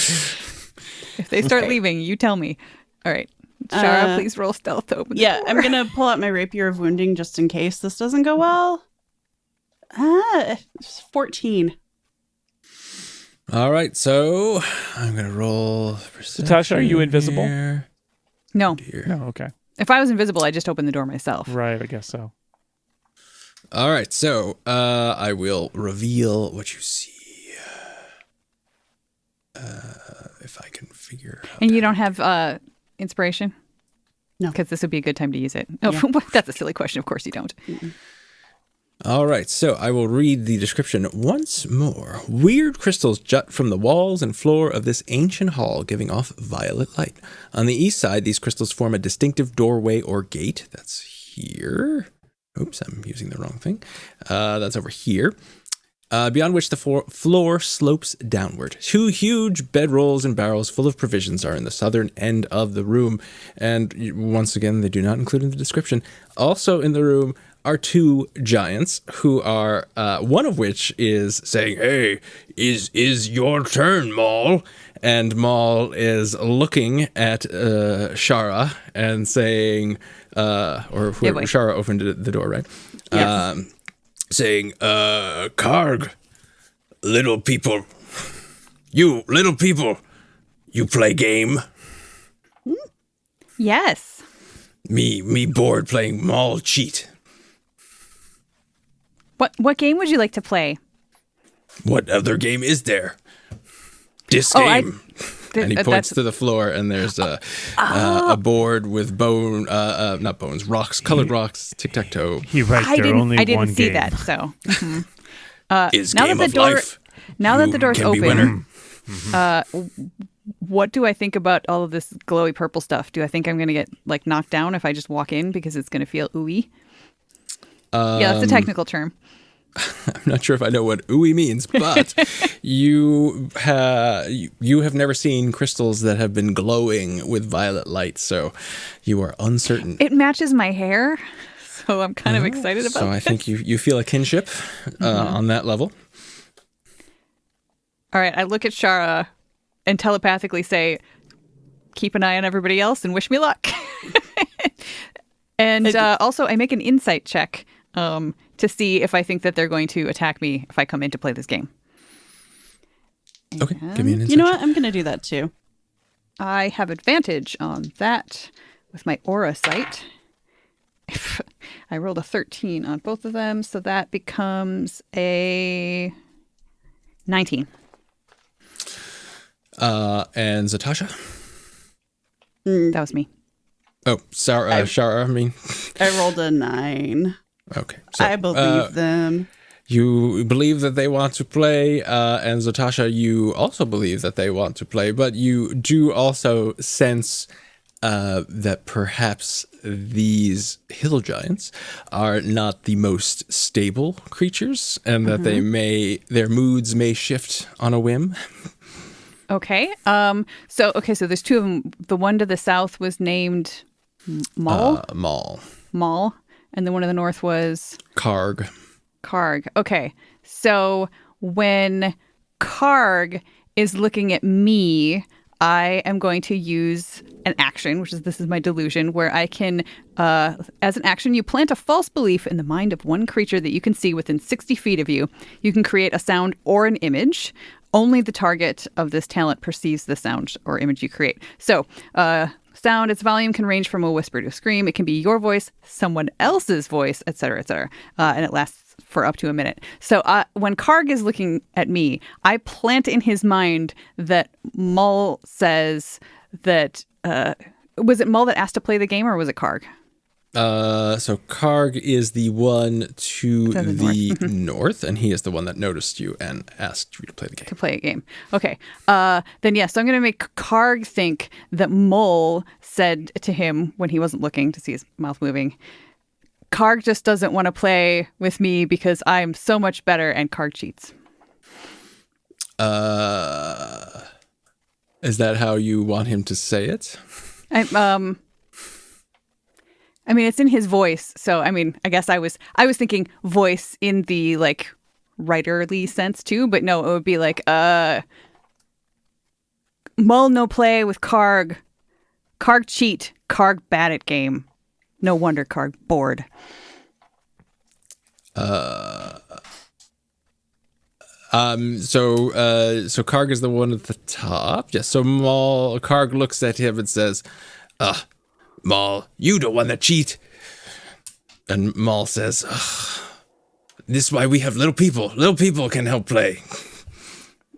If they start Okay. leaving, you tell me. All right. Shara, Uh, please roll stealth to open the Yeah, door. I'm gonna pull out my rapier of wounding just in case this doesn't go well. 14. All right, so I'm gonna roll. Tasha, are you invisible? here. No. Dear. No, okay. If I was invisible, I'd just open the door myself. Right, I guess so. All right, so I will reveal what you see. If I can figure out. And you don't have inspiration? No. Because this would be a good time to use it. Oh, Yeah. that's a silly question. Of course you don't. All right, so I will read the description once more. Weird crystals jut from the walls and floor of this ancient hall, giving off violet light. On the east side, these crystals form a distinctive doorway or gate. That's here. Oops, I'm using the wrong thing. That's over here. Beyond which the floor slopes downward. 2 huge bedrolls and barrels full of provisions are in the southern end of the room. And once again, they do not include in the description. Also in the room are 2 giants who are, one of which is saying, "Hey, is your turn, Maul?" And Maul is looking at Shara and saying, or whoever, boy. Shara opened the door, right? Yes. Saying, Karg, little people, you little people, you play game? Yes. Me bored playing Maul cheat. What game would you like to play? What other game is there? This Oh, game. And he points to the floor, and there's a board with not bones, rocks, colored rocks, tic-tac-toe. He writes there only I didn't one see game. that. So Is now game that of the door, life. now that You the door's can be open, winner. what do I think about all of this glowy purple stuff? Do I think I'm gonna get like knocked down if I just walk in because it's gonna feel ooey? Yeah, that's a technical term. I'm not sure if I know what ooey means, but you have never seen crystals that have been glowing with violet light, so you are uncertain. It matches my hair, so I'm kind of excited about So I think you feel a kinship on that level. All right, I look at Shara and telepathically say, keep an eye on everybody else and wish me luck. And also, I make an insight check to see if I think that they're going to attack me if I come in to play this game. Okay, give me an insight. You know what? I'm going to do that too. I have advantage on that with my aura sight. I rolled a 13 on both of them, so that becomes a 19. And Zatasha? That was me. Oh, sorry, Shara, I mean. I rolled a 9. Okay. So, I believe them. You believe that they want to play, and Zatasha, you also believe that they want to play, but you do also sense that perhaps these hill giants are not the most stable creatures, and that their moods may shift on a whim. Okay. So there's 2 of them. The one to the south was named Mall? Mall. Mall. And the one in the north was? Karg. Karg. Okay. So when Karg is looking at me, I am going to use an action, this is my delusion, where I can, as an action, you plant a false belief in the mind of one creature that you can see within 60 feet of you. You can create a sound or an image. Only the target of this talent perceives the sound or image you create. So, sound, its volume can range from a whisper to a scream. It can be your voice, someone else's voice, etc., etc. And it lasts for up to a minute. So when Karg is looking at me, I plant in his mind that Mull says that... was it Mull that asked to play the game, or was it Karg? So Karg is the one to the north, and he is the one that noticed you and asked you to play the game. To play a game. Okay. Then yes, so I'm going to make Karg think that Mull said to him when he wasn't looking to see his mouth moving, Karg just doesn't want to play with me because I'm so much better, and Karg cheats. Is that how you want him to say it? I mean, it's in his voice, so I mean, I guess I was thinking voice in the like writerly sense too, but no, it would be like Mull no play with Karg. Karg cheat. Karg bad at game. No wonder Karg bored. So Karg is the one at the top. Yes. So Karg looks at him and says, Maul, you the one that cheat. And Maul says, this is why we have little people. Little people can help play.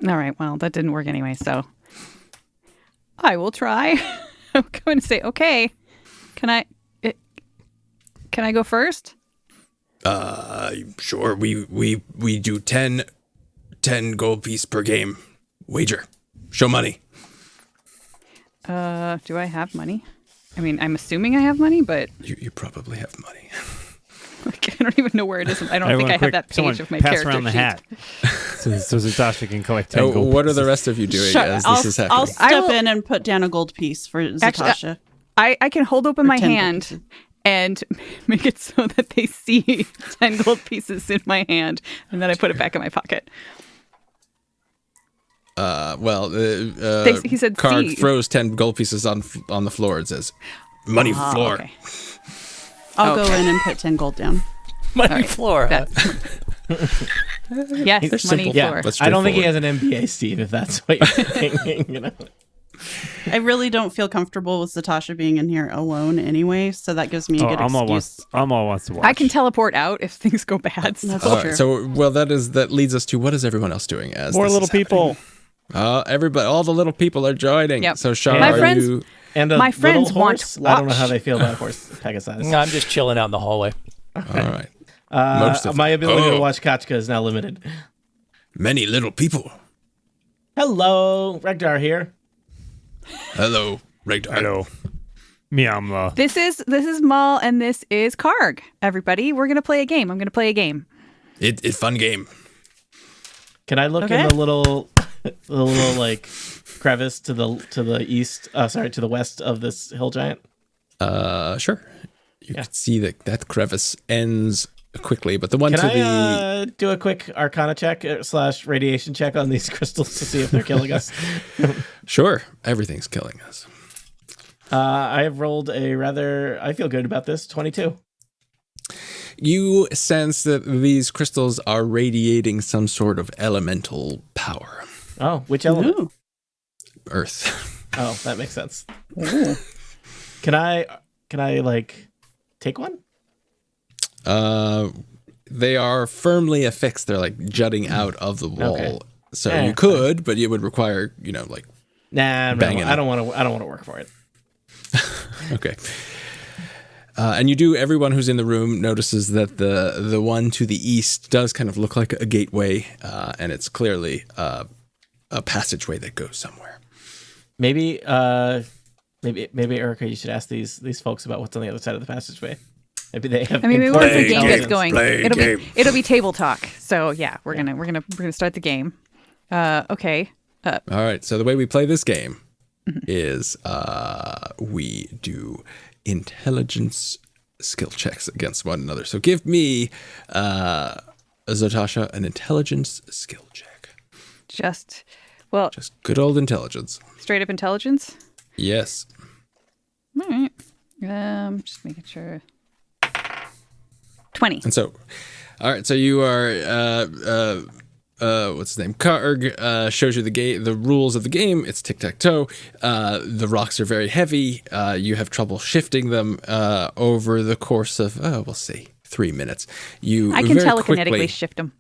All right. Well, that didn't work anyway, so I will try. I'm going to say, okay. Can I go first? Sure. We do 10 gold piece per game. Wager. Show money. Do I have money? I mean, I'm assuming I have money, but You probably have money. like, I don't even know where it is. I don't think I have that page of my pass character around the sheet. hat, so Zatasha can collect 10 gold What are the pieces. rest of you doing Sure, as I'll, this is happening? I'll step in and put down a gold piece for Zatasha. I can hold open my 10 gold hand pieces. and make it so that they see 10 gold pieces in my hand, and then I put it back in my pocket. He said Karg see. throws 10 gold pieces on the floor and says, money floor. Okay. I'll go in and put 10 gold down. Money right. floor. Huh? Yes, They're money simple. floor. That's I don't think he straightforward. has an MBA, Steve, if that's what you're thinking. You know? I really don't feel comfortable with Zatasha being in here alone anyway, so that gives me a good Amal excuse. wants to watch. I can teleport out if things go bad. So. That's All true. right, so that leads us to what is everyone else doing as More this little is happening? people. Everybody, all the little people are joining. Yep. So Shar, My are friends- you? And a My little friends want horse. to I don't know watch. how they feel about horse Pegasus. No, I'm just chilling out in the hallway. All right. Most of My ability Oh. to watch Kachka is now limited. Many little people. Hello, Regdar here. Hello, Regdar. Hello, Miamla. This is Maul and this is Karg. Everybody, we're gonna play a game. I'm gonna play a game. It's fun game. Can I look in Okay. the little like crevice to the east? To the west of this hill giant. Sure. You can see that crevice ends quickly, but the one Can to I do a quick Arcana check / radiation check on these crystals to see if they're killing us? Sure, everything's killing us. I have rolled I feel good about this, 22. You sense that these crystals are radiating some sort of elemental power. Oh, which element? Ooh. Earth. Oh, that makes sense. Can I like take one? They are firmly affixed. They're like jutting out of the wall. Okay. So Eh, you could, but it would require, like, Nah, Banging I don't want to work for it. okay. And you do. Everyone who's in the room notices that the one to the east does kind of look like a gateway, and it's clearly a passageway that goes somewhere. Maybe Erica, you should ask these folks about what's on the other side of the passageway. Maybe they have. I mean, maybe once the Play game games, gets going, play it'll be table talk. So yeah, we're gonna start the game. Okay. All right. So the way we play this game is we do intelligence skill checks against one another. So give me, Zotasha, an intelligence skill check. Just good old intelligence. straight up intelligence. Yes. All right. Just making sure. 20. And so, all right. So you are, what's his name? Karg shows you the rules of the game. It's tic-tac-toe. The rocks are very heavy. You have trouble shifting them over the course of, we'll see, 3 minutes. I can telekinetically shift them.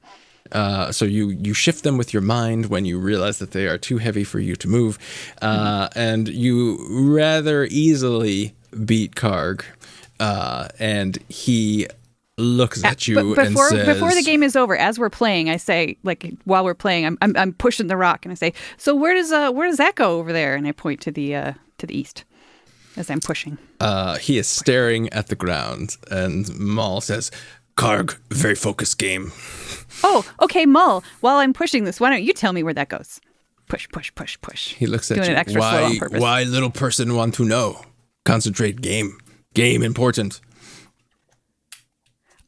So you shift them with your mind when you realize that they are too heavy for you to move. And you rather easily beat Karg. And he looks at you and says... Before the game is over, as we're playing, I say, like, while we're playing, I'm pushing the rock, and I say, so where does that go over there? And I point to the east as I'm pushing. He is staring at the ground, and Maul says, Karg, very focused game. Oh, okay, Maul, while I'm pushing this, why don't you tell me where that goes? Push, push, push, push. He looks at Doing you. it extra slow on purpose. Why, little person, want to know? Concentrate, game. Game important.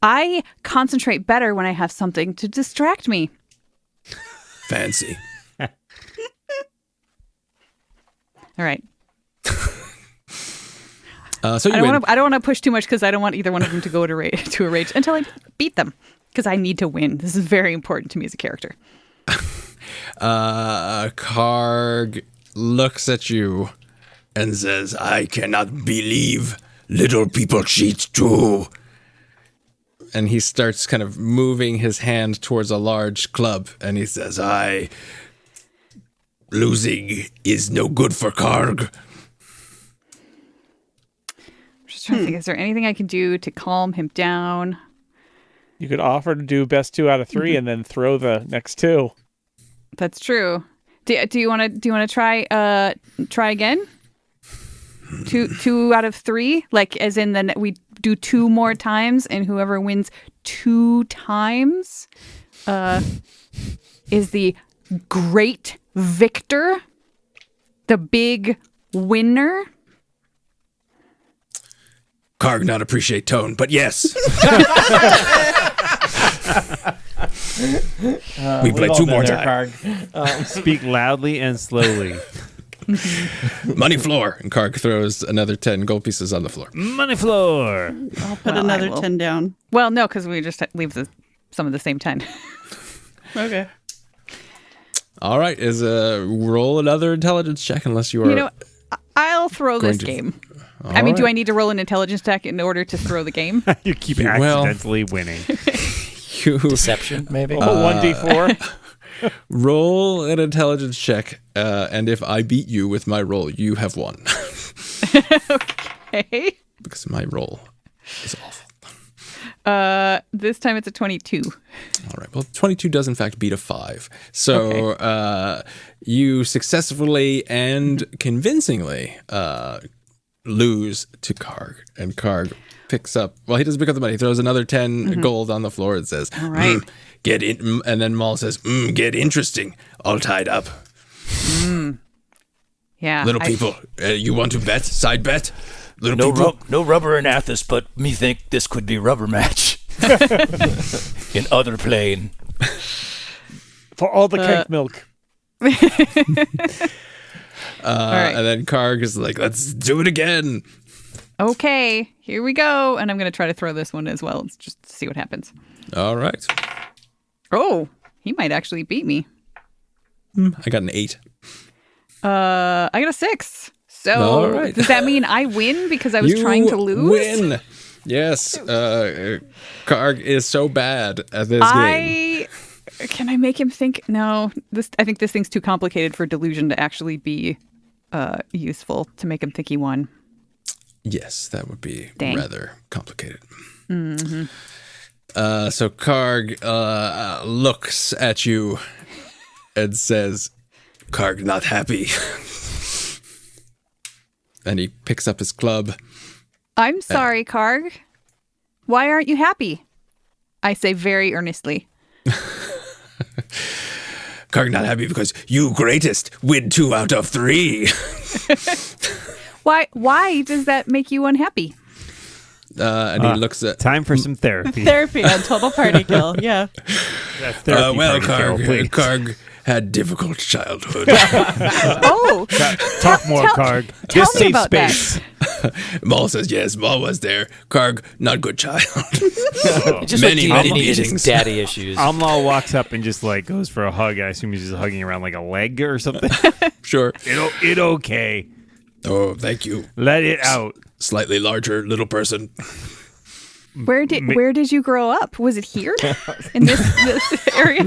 I concentrate better when I have something to distract me. Fancy. All right. So you win. I don't want to push too much because I don't want either one of them to go to a rage until I beat them, because I need to win. This is very important to me as a character. Karg looks at you and says, I cannot believe little people cheat too. And he starts kind of moving his hand towards a large club, and he says, losing is no good for Karg. I'm just trying to think, is there anything I can do to calm him down? You could offer to do best 2 out of 3 and then throw the next 2. That's true. Do you want to try again? 2 out of 3, like as in then we do 2 more times, and whoever wins 2 times is the great victor, the big winner. Karg not appreciate tone, but yes. We play 2 more times. Speak loudly and slowly. Money floor. And Karg throws another 10 gold pieces on the floor. Money floor. I'll put another 10 down. Well, no, because we just leave some of the same 10. Okay. All right. Roll another intelligence check unless you are... I'll throw this game. I mean, do I need to roll an intelligence check in order to throw the game? You keep accidentally winning. Deception, maybe? 1d4. Roll an intelligence check, and if I beat you with my roll, you have won. Okay. Because my roll is awful. This time it's a 22. All right. Well, 22 does in fact beat a 5. So you successfully and convincingly lose to Karg, and Karg picks up. Well, he doesn't pick up the money. He throws another 10 gold on the floor and says, "All right, get in." And then Maul says, "Get interesting. All tied up." Yeah, little people, you want to bet? Side bet? Little people. No rubber in Athas, but me think this could be rubber match in other plane. For all the cake milk. Right. And then Karg is like, let's do it again. Okay, here we go. And I'm going to try to throw this one as well, just to see what happens. All right. Oh, he might actually beat me. I got an 8. I got a 6. So right. Does that mean I win because I was trying to lose? Win. Yes. Karg is so bad at this game. Can I make him think? No, I think this thing's too complicated for delusion to actually be useful to make him think he won. Yes, that would be rather complicated. Mm-hmm. So Karg looks at you and says, Karg not happy. And he picks up his club. I'm sorry, Karg. Why aren't you happy? I say very earnestly. Karg not happy because you greatest win 2 out of 3. Why does that make you unhappy? And he looks at. Time for some therapy. Therapy on Total Party Kill. Yeah. That's therapy Well, party kill, please. Karg had difficult childhood. Oh, Talk more, Karg. tell Just me safe about that. space. Maul says yes. Maul was there. Karg, not good child. Just Many, like many needed his beatings. daddy issues. Amlal walks up and just like goes for a hug. I assume he's just hugging around like a leg or something. Sure. It okay. Oh, thank you. Let it out. Slightly larger little person. where did you grow up? Was it here in this area?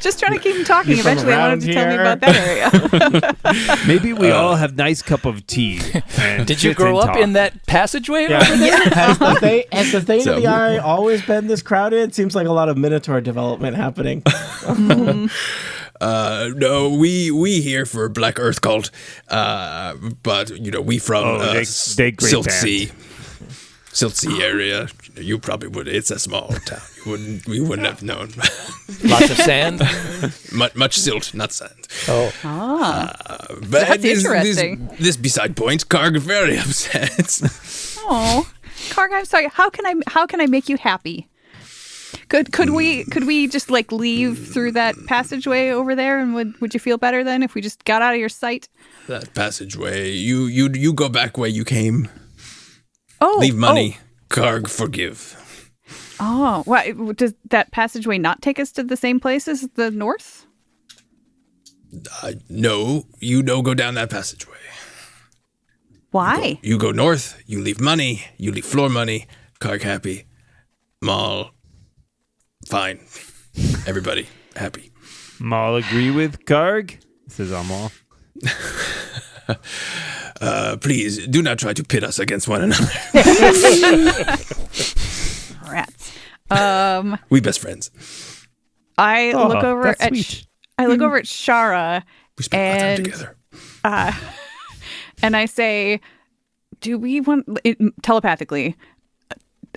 Just trying to keep him talking. You from Eventually, I wanted to tell me around about that area. Maybe we all have nice cup of tea. And Did you sit grow and up talk. in that passageway Yeah. over there? Has the Thane So- of the Eye always been this crowded? Seems like a lot of Minotaur development happening. No, we here for Black Earth Cult. But we from they great Silt band. Sea. Silt Sea area. You probably would. It's a small town. We wouldn't have known. Lots of sand. much silt, not sand. Oh, But That's interesting. This beside point. Karg is very upset. Oh, Karg, I'm sorry. How can I make you happy? Could we just like leave through that passageway over there, and would you feel better then if we just got out of your sight? That passageway. You go back where you came. Oh, Leave money. Karg, forgive. Oh, what does that passageway not take us to the same place as the north? No, you don't go down that passageway. Why? You go north, you leave money, you leave floor money, Karg happy, Maul, fine. Everybody happy. Maul agree with Karg? Says Amlal. Please, do not try to pit us against one another. Rats. We best friends. I Oh, look over that's at sweet. Shara, We spent a lot of time And- together. and I say, "Do we want telepathically?"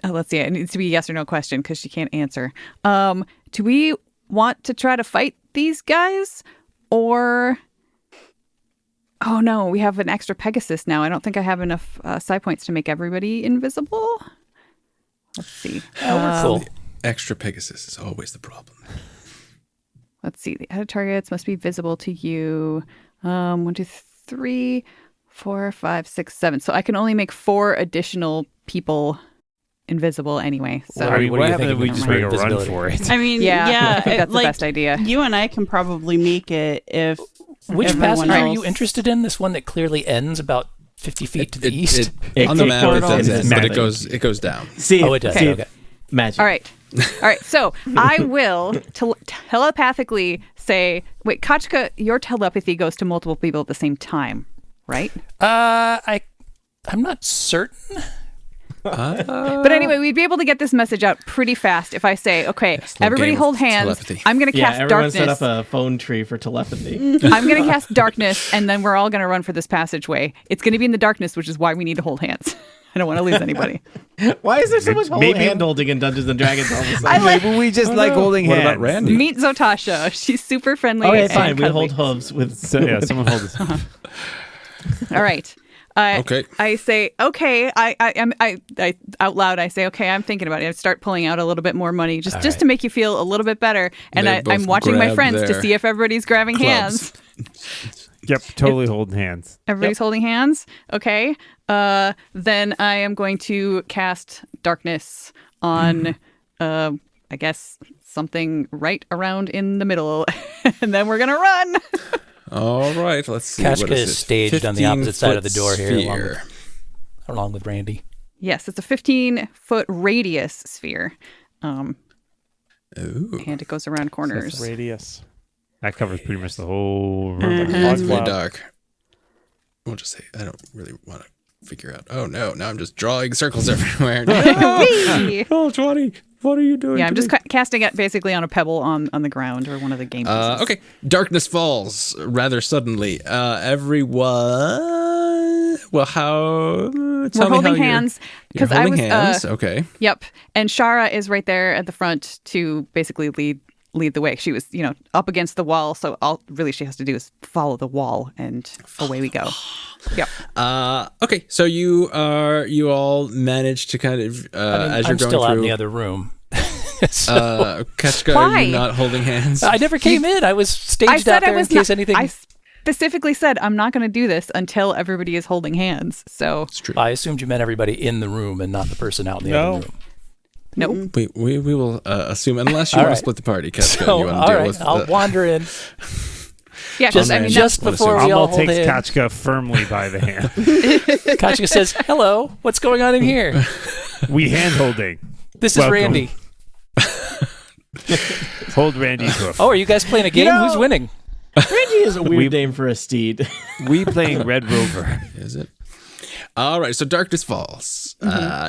Let's see. It needs to be a yes or no question because she can't answer. Do we want to try to fight these guys, or? Oh no, we have an extra Pegasus now. I don't think I have enough side points to make everybody invisible. Let's see. cool. Extra Pegasus is always the problem. Let's see. The added targets must be visible to you. 1, 2, 3, 4, 5, 6, 7. So I can only make 4 additional people invisible anyway. So What are you what happens thinking if we of just for make a run invisibility? for it? I mean, yeah, I think that's like, the best idea. You and I can probably make it if Which everyone passage are you else- interested in? This one that clearly ends about 50 feet to the east? On the It's map, a it portal. does It's end, but magic. it goes down. See, Oh, it does. see, Okay. magic. All right. So I will telepathically say, wait, Kachka, your telepathy goes to multiple people at the same time, right? I'm not certain. But anyway, we'd be able to get this message out pretty fast if I say, okay, little everybody game hold of hands. telepathy. I'm going to Yeah, cast everyone darkness. set up a phone tree for telepathy. I'm going to cast darkness, and then we're all going to run for this passageway. It's going to be in the darkness, which is why we need to hold hands. I don't want to lose anybody. Why is there so much Maybe- hand holding in Dungeons and Dragons all of a sudden? Maybe we just like holding What hands. about Randy? Meet Zotasha. She's super friendly. Okay, and fine. We cuddly. hold hooves with. So, yeah, someone hold this. All right. Okay. I say, okay. I out loud. I say, okay. I'm thinking about it. I start pulling out a little bit more money, just to make you feel a little bit better. And They both I'm watching my grab friends to their see if everybody's grabbing clubs. hands. Yep, totally holding hands. Everybody's holding hands. Okay. Then I am going to cast darkness on, I guess, something right around in the middle, and then we're gonna run. All right, let's see. Kashka what is is it? staged on the opposite side of the 15-foot door here, sphere. along with Randy. Yes, it's a 15-foot radius sphere, Ooh. and it goes around corners. Radius. That covers pretty much the whole It's room. very Wow. dark. We'll just say I don't really want to figure out. Oh no! Now I'm just drawing circles everywhere. Whee! Oh, 20. What are you doing? Yeah, I'm just casting it basically on a pebble on the ground or one of the game pieces. Okay. Darkness falls rather suddenly. Everyone. Well, how? We're Tell me holding how hands You're because I holding was. hands. Okay. Yep, and Shara is right there at the front to basically lead lead the way. She was, up against the wall, so all really she has to do is follow the wall, and away we go. Yep. Okay, so you all manage to kind of as you're I'm going still out in through. the other room. Ketchka, Why? are you not holding hands? I never came in. I was staged out there in case anything. I specifically said I'm not going to do this until everybody is holding hands. So It's true. I assumed you meant everybody in the room and not the person out in the other room. nope. We will assume, unless you want All right. to split the party, Ketchka. So, you want to all deal right, with I'll wander in. Yeah, Just, I mean, just before we all Amal hold takes hands. Kachka firmly by the hand. Kachka says, "Hello, what's going on in here? We hand holding. This is Welcome. Randy. Hold Randy to a Oh, are you guys playing a game? Who's winning? Randy is a weird name for a steed. We playing Red Rover. Is it? All right, so darkness falls.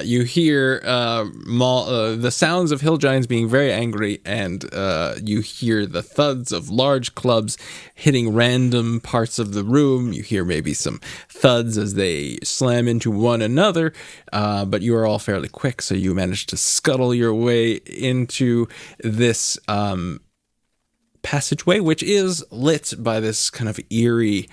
You hear the sounds of hill giants being very angry, and you hear the thuds of large clubs hitting random parts of the room. You hear maybe some thuds as they slam into one another, but you are all fairly quick, so you manage to scuttle your way into this passageway, which is lit by this kind of eerie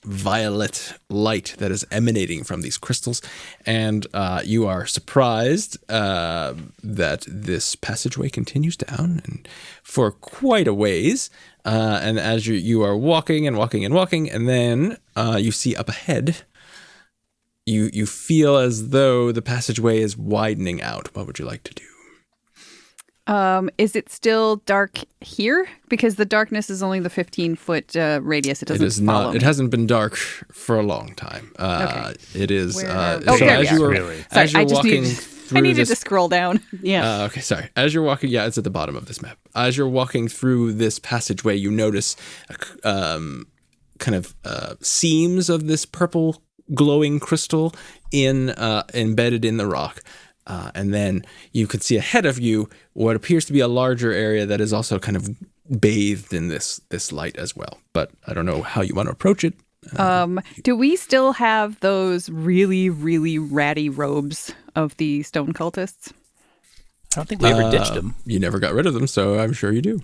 violet light that is emanating from these crystals, and you are surprised that this passageway continues down and for quite a ways, and as you are walking and walking and walking, and then you see up ahead, you feel as though the passageway is widening out. What would you like to do? Is it still dark here? Because the darkness is only the 15-foot radius. It doesn't It is follow not. me. It hasn't been dark for a long time. Okay. It is. Where are we? So there as we you are. are, Really? as Sorry, you're I walking just through I needed this, to scroll down. Yeah. okay, sorry. As you're walking, it's at the bottom of this map. As you're walking through this passageway, you notice kind of seams of this purple glowing crystal embedded in the rock. And then you can see ahead of you what appears to be a larger area that is also kind of bathed in this light as well. But I don't know how you want to approach it. Do we still have those really, really ratty robes of the stone cultists? I don't think we ever ditched him. You never got rid of them, so I'm sure you do.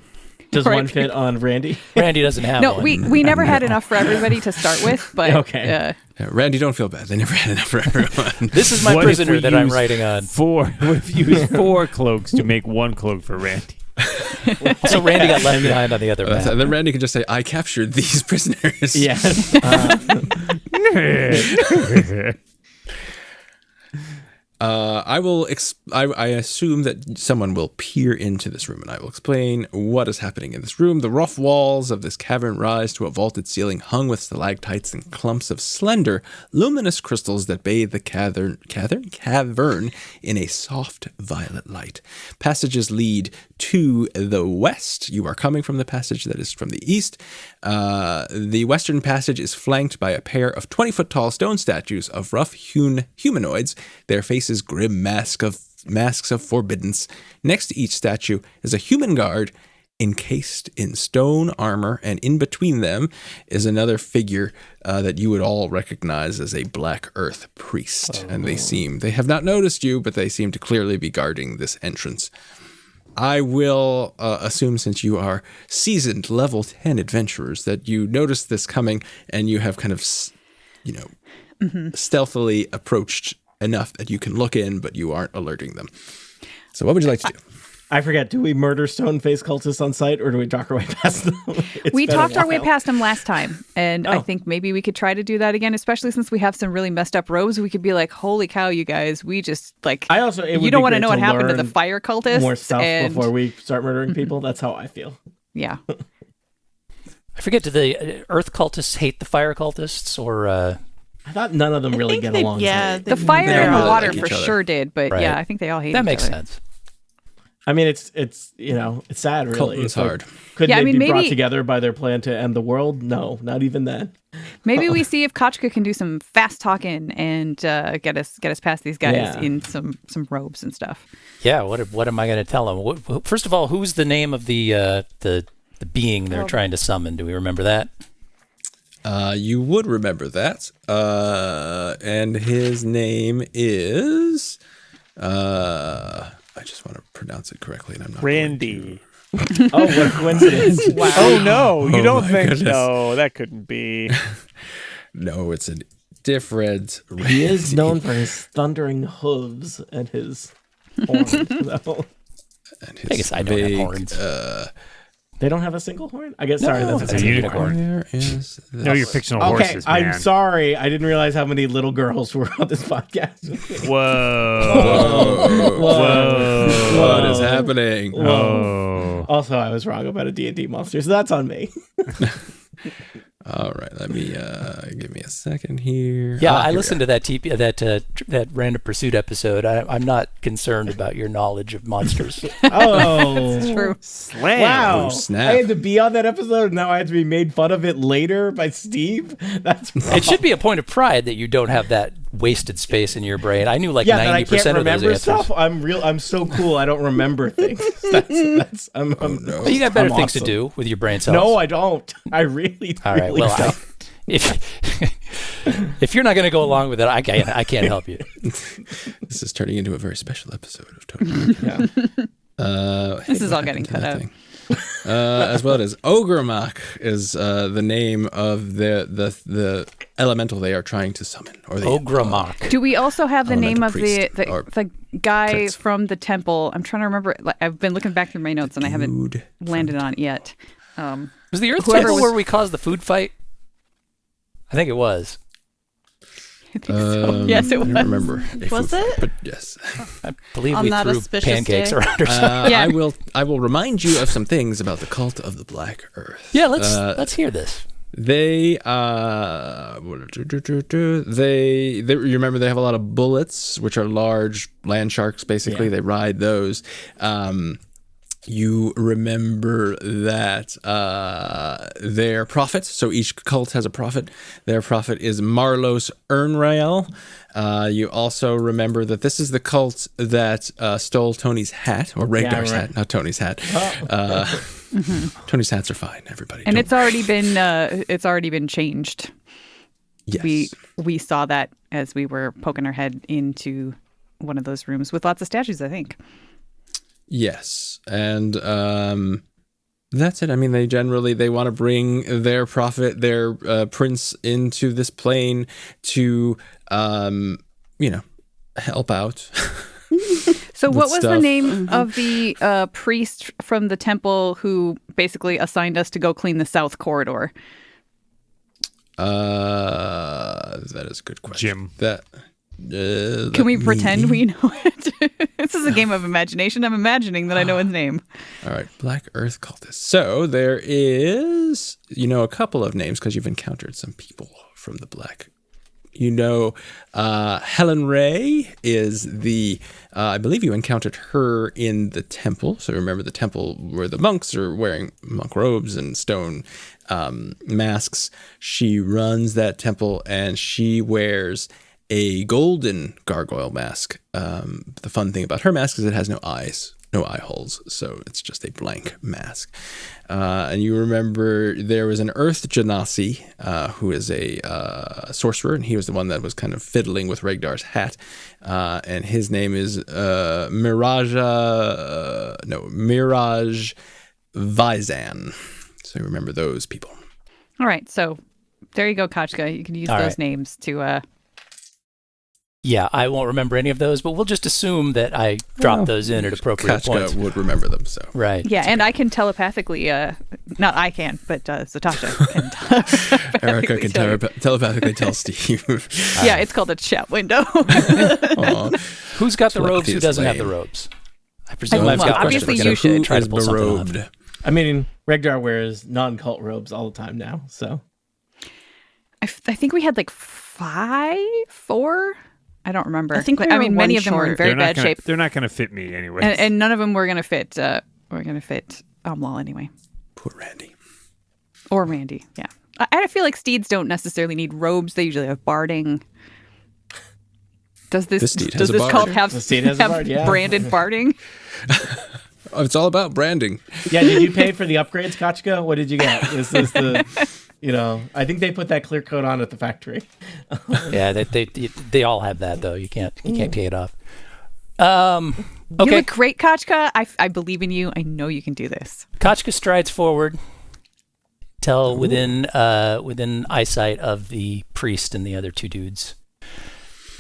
Does Right. one fit on Randy? Randy doesn't have No, one. we never had enough for everybody to start with, but Okay. Yeah, Randy, don't feel bad. They never had enough for everyone. This is my What if prisoner we that I'm use writing on. We've used 4 cloaks to make 1 cloak for Randy. So Randy got left behind on the other map. And then Randy can just say, "I captured these prisoners." Yes. I assume that someone will peer into this room, and I will explain what is happening in this room. The rough walls of this cavern rise to a vaulted ceiling hung with stalactites and clumps of slender, luminous crystals that bathe the cavern in a soft violet light. Passages lead to the west. You are coming from the passage that is from the east. The western passage is flanked by a pair of 20-foot-tall stone statues of rough-hewn humanoids, their faces grim masks of forbiddance. Next to each statue is a human guard encased in stone armor, and in between them is another figure that you would all recognize as a Black Earth priest. And they have not noticed you, but they seem to clearly be guarding this entrance. I will assume, since you are seasoned level 10 adventurers, that you noticed this coming and you have kind of, stealthily approached enough that you can look in, but you aren't alerting them. So what would you like to do? I forget. Do we murder stone face cultists on sight, or do we talk our way past them? we talked our way past them last time, and I think maybe we could try to do that again, especially since we have some really messed up robes. We could be like, holy cow, you guys, we just like, I also, it would you don't be want to great know what happened to the learn fire cultists. more stuff and, before we start murdering people. That's how I feel. Yeah. I forget, do the Earth cultists hate the fire cultists, or... I thought none of them really think get they- along. yeah, great. The fire They're and the all water like for each other. sure did, but Right. yeah, I think they all hate that each makes other. sense. I mean, it's it's sad, really. Colton's It's like, hard. Could Yeah, I they mean, be brought maybe- together by their plan to end the world? No, not even then. Maybe we see if Kochka can do some fast talking and get us past these guys Yeah. in some robes and stuff. Yeah, what am I going to tell them? First of all, who's the name of the being they're trying to summon? Do we remember that? You would remember that. And his name is... I just want to pronounce it correctly, and I'm not going Randy. to. Oh, what a coincidence. Wow. Oh no, you Oh don't my think? goodness. No, that couldn't be. No, it's a different. He is known for his thundering hooves and his horns. though. And his Pegasus, I don't have horns. They don't have a single horn? I guess, sorry, that's It's a unicorn. Where is this? No, you're fictional Okay, horses, man. I'm sorry. I didn't realize how many little girls were on this podcast. Whoa. Whoa. What is happening? Whoa. Also, I was wrong about a D&D monster, so that's on me. All right, let me give me a second here. Yeah, Ah, I here we listened to that that Random Pursuit episode. I'm not concerned about your knowledge of monsters. Oh, True. Slam. wow. Oh, snap. I had to be on that episode, and now I have to be made fun of it later by Steve? That's wrong. It should be a point of pride that you don't have that wasted space in your brain. I knew like Yeah, that I 90% can't of those remember answers. stuff. I'm so cool. I don't remember things. I'm no. But you got better I'm things to awesome. do with your brain cells. No, I don't. I really, All right. really Well, don't. if you're not going to go along with it, I can't help you. This is turning into a very special episode of Tony. Yeah. This is what all getting happened to cut that out. thing? As well as Ogremach is the name of the elemental they are trying to summon. Or the Ogremach. Do we also have the name of Elemental the priest, the guy prince. from the temple? I'm trying to remember. I've been looking back through my notes and I haven't dude. landed on it yet. Was the Earth Whoever Temple was- where we caused the food fight? I think it was. I think so. Yes, it was. I don't remember. if Was we- it? But yes. I believe On we that threw auspicious pancakes day? around or something. Yeah. I will remind you of some things about the cult of the Black Earth. Yeah, let's hear this. They you remember they have a lot of bullets, which are large land sharks. Basically, Yeah. they ride those. You remember that their prophet, so each cult has a prophet. Their prophet is Marlos Ernrael. You also remember that this is the cult that stole Tony's hat, or Regdar's right. hat, not Tony's hat. Tony's hats are fine, everybody. And don't it's already been changed. Yes. We saw that as we were poking our head into one of those rooms with lots of statues, I think. Yes, and that's it. I mean, they want to bring their prophet, their prince, into this plane to, help out. So what With was the stuff. name of the priest from the temple who basically assigned us to go clean the south corridor? That is a good question. Jim. Can we pretend we know it? This is a game of imagination. I'm imagining that I know his name. All right, Black Earth cultist. So there is, a couple of names because you've encountered some people from the Black. Helen Ray is I believe you encountered her in the temple. So remember the temple where the monks are wearing monk robes and stone masks. She runs that temple and she wears a golden gargoyle mask. The fun thing about her mask is it has no eyes, no eye holes, so it's just a blank mask. And you remember there was an Earth Genasi, who is a sorcerer, and he was the one that was kind of fiddling with Regdar's hat. And his name is Mirage Vizan. So you remember those people. All right, so there you go, Kachka. You can use All those right. names to. Yeah, I won't remember any of those, but we'll just assume that I dropped those in at appropriate points. Kachka would remember them, so. Right. Yeah, and I can telepathically. Not I can, but Zatasha can. Telepathically Erica can tell you. telepathically tell Steve. Yeah, it's called a chat window. Aw. Who's got the robes? Telepathy Who is doesn't have the lame. robes? I presume Well, I've got obviously questions. you Who should try to is pull something off. berobed? I mean, Regdar wears non-cult robes all the time now, so. I think we had like 4. I don't remember. I think we But, were many one of them were in short. very bad shape, They're not going to fit me anyway. and none of them were going to fit. Were going to fit Amlal anyway, Poor Randy. or Randy. Yeah, I feel like steeds don't necessarily need robes. They usually have barding. Does This steed has does a this bard. cult have, The steed has a have bard, yeah. branded barding? Oh, it's all about branding. Yeah, did you pay for the upgrades, Kachka? What did you get? This is the, I think they put that clear coat on at the factory. Yeah, they all have that though. You can't take it off. Okay. You look great, Kachka. I believe in you. I know you can do this. Kachka strides forward till within eyesight of the priest and the other two dudes,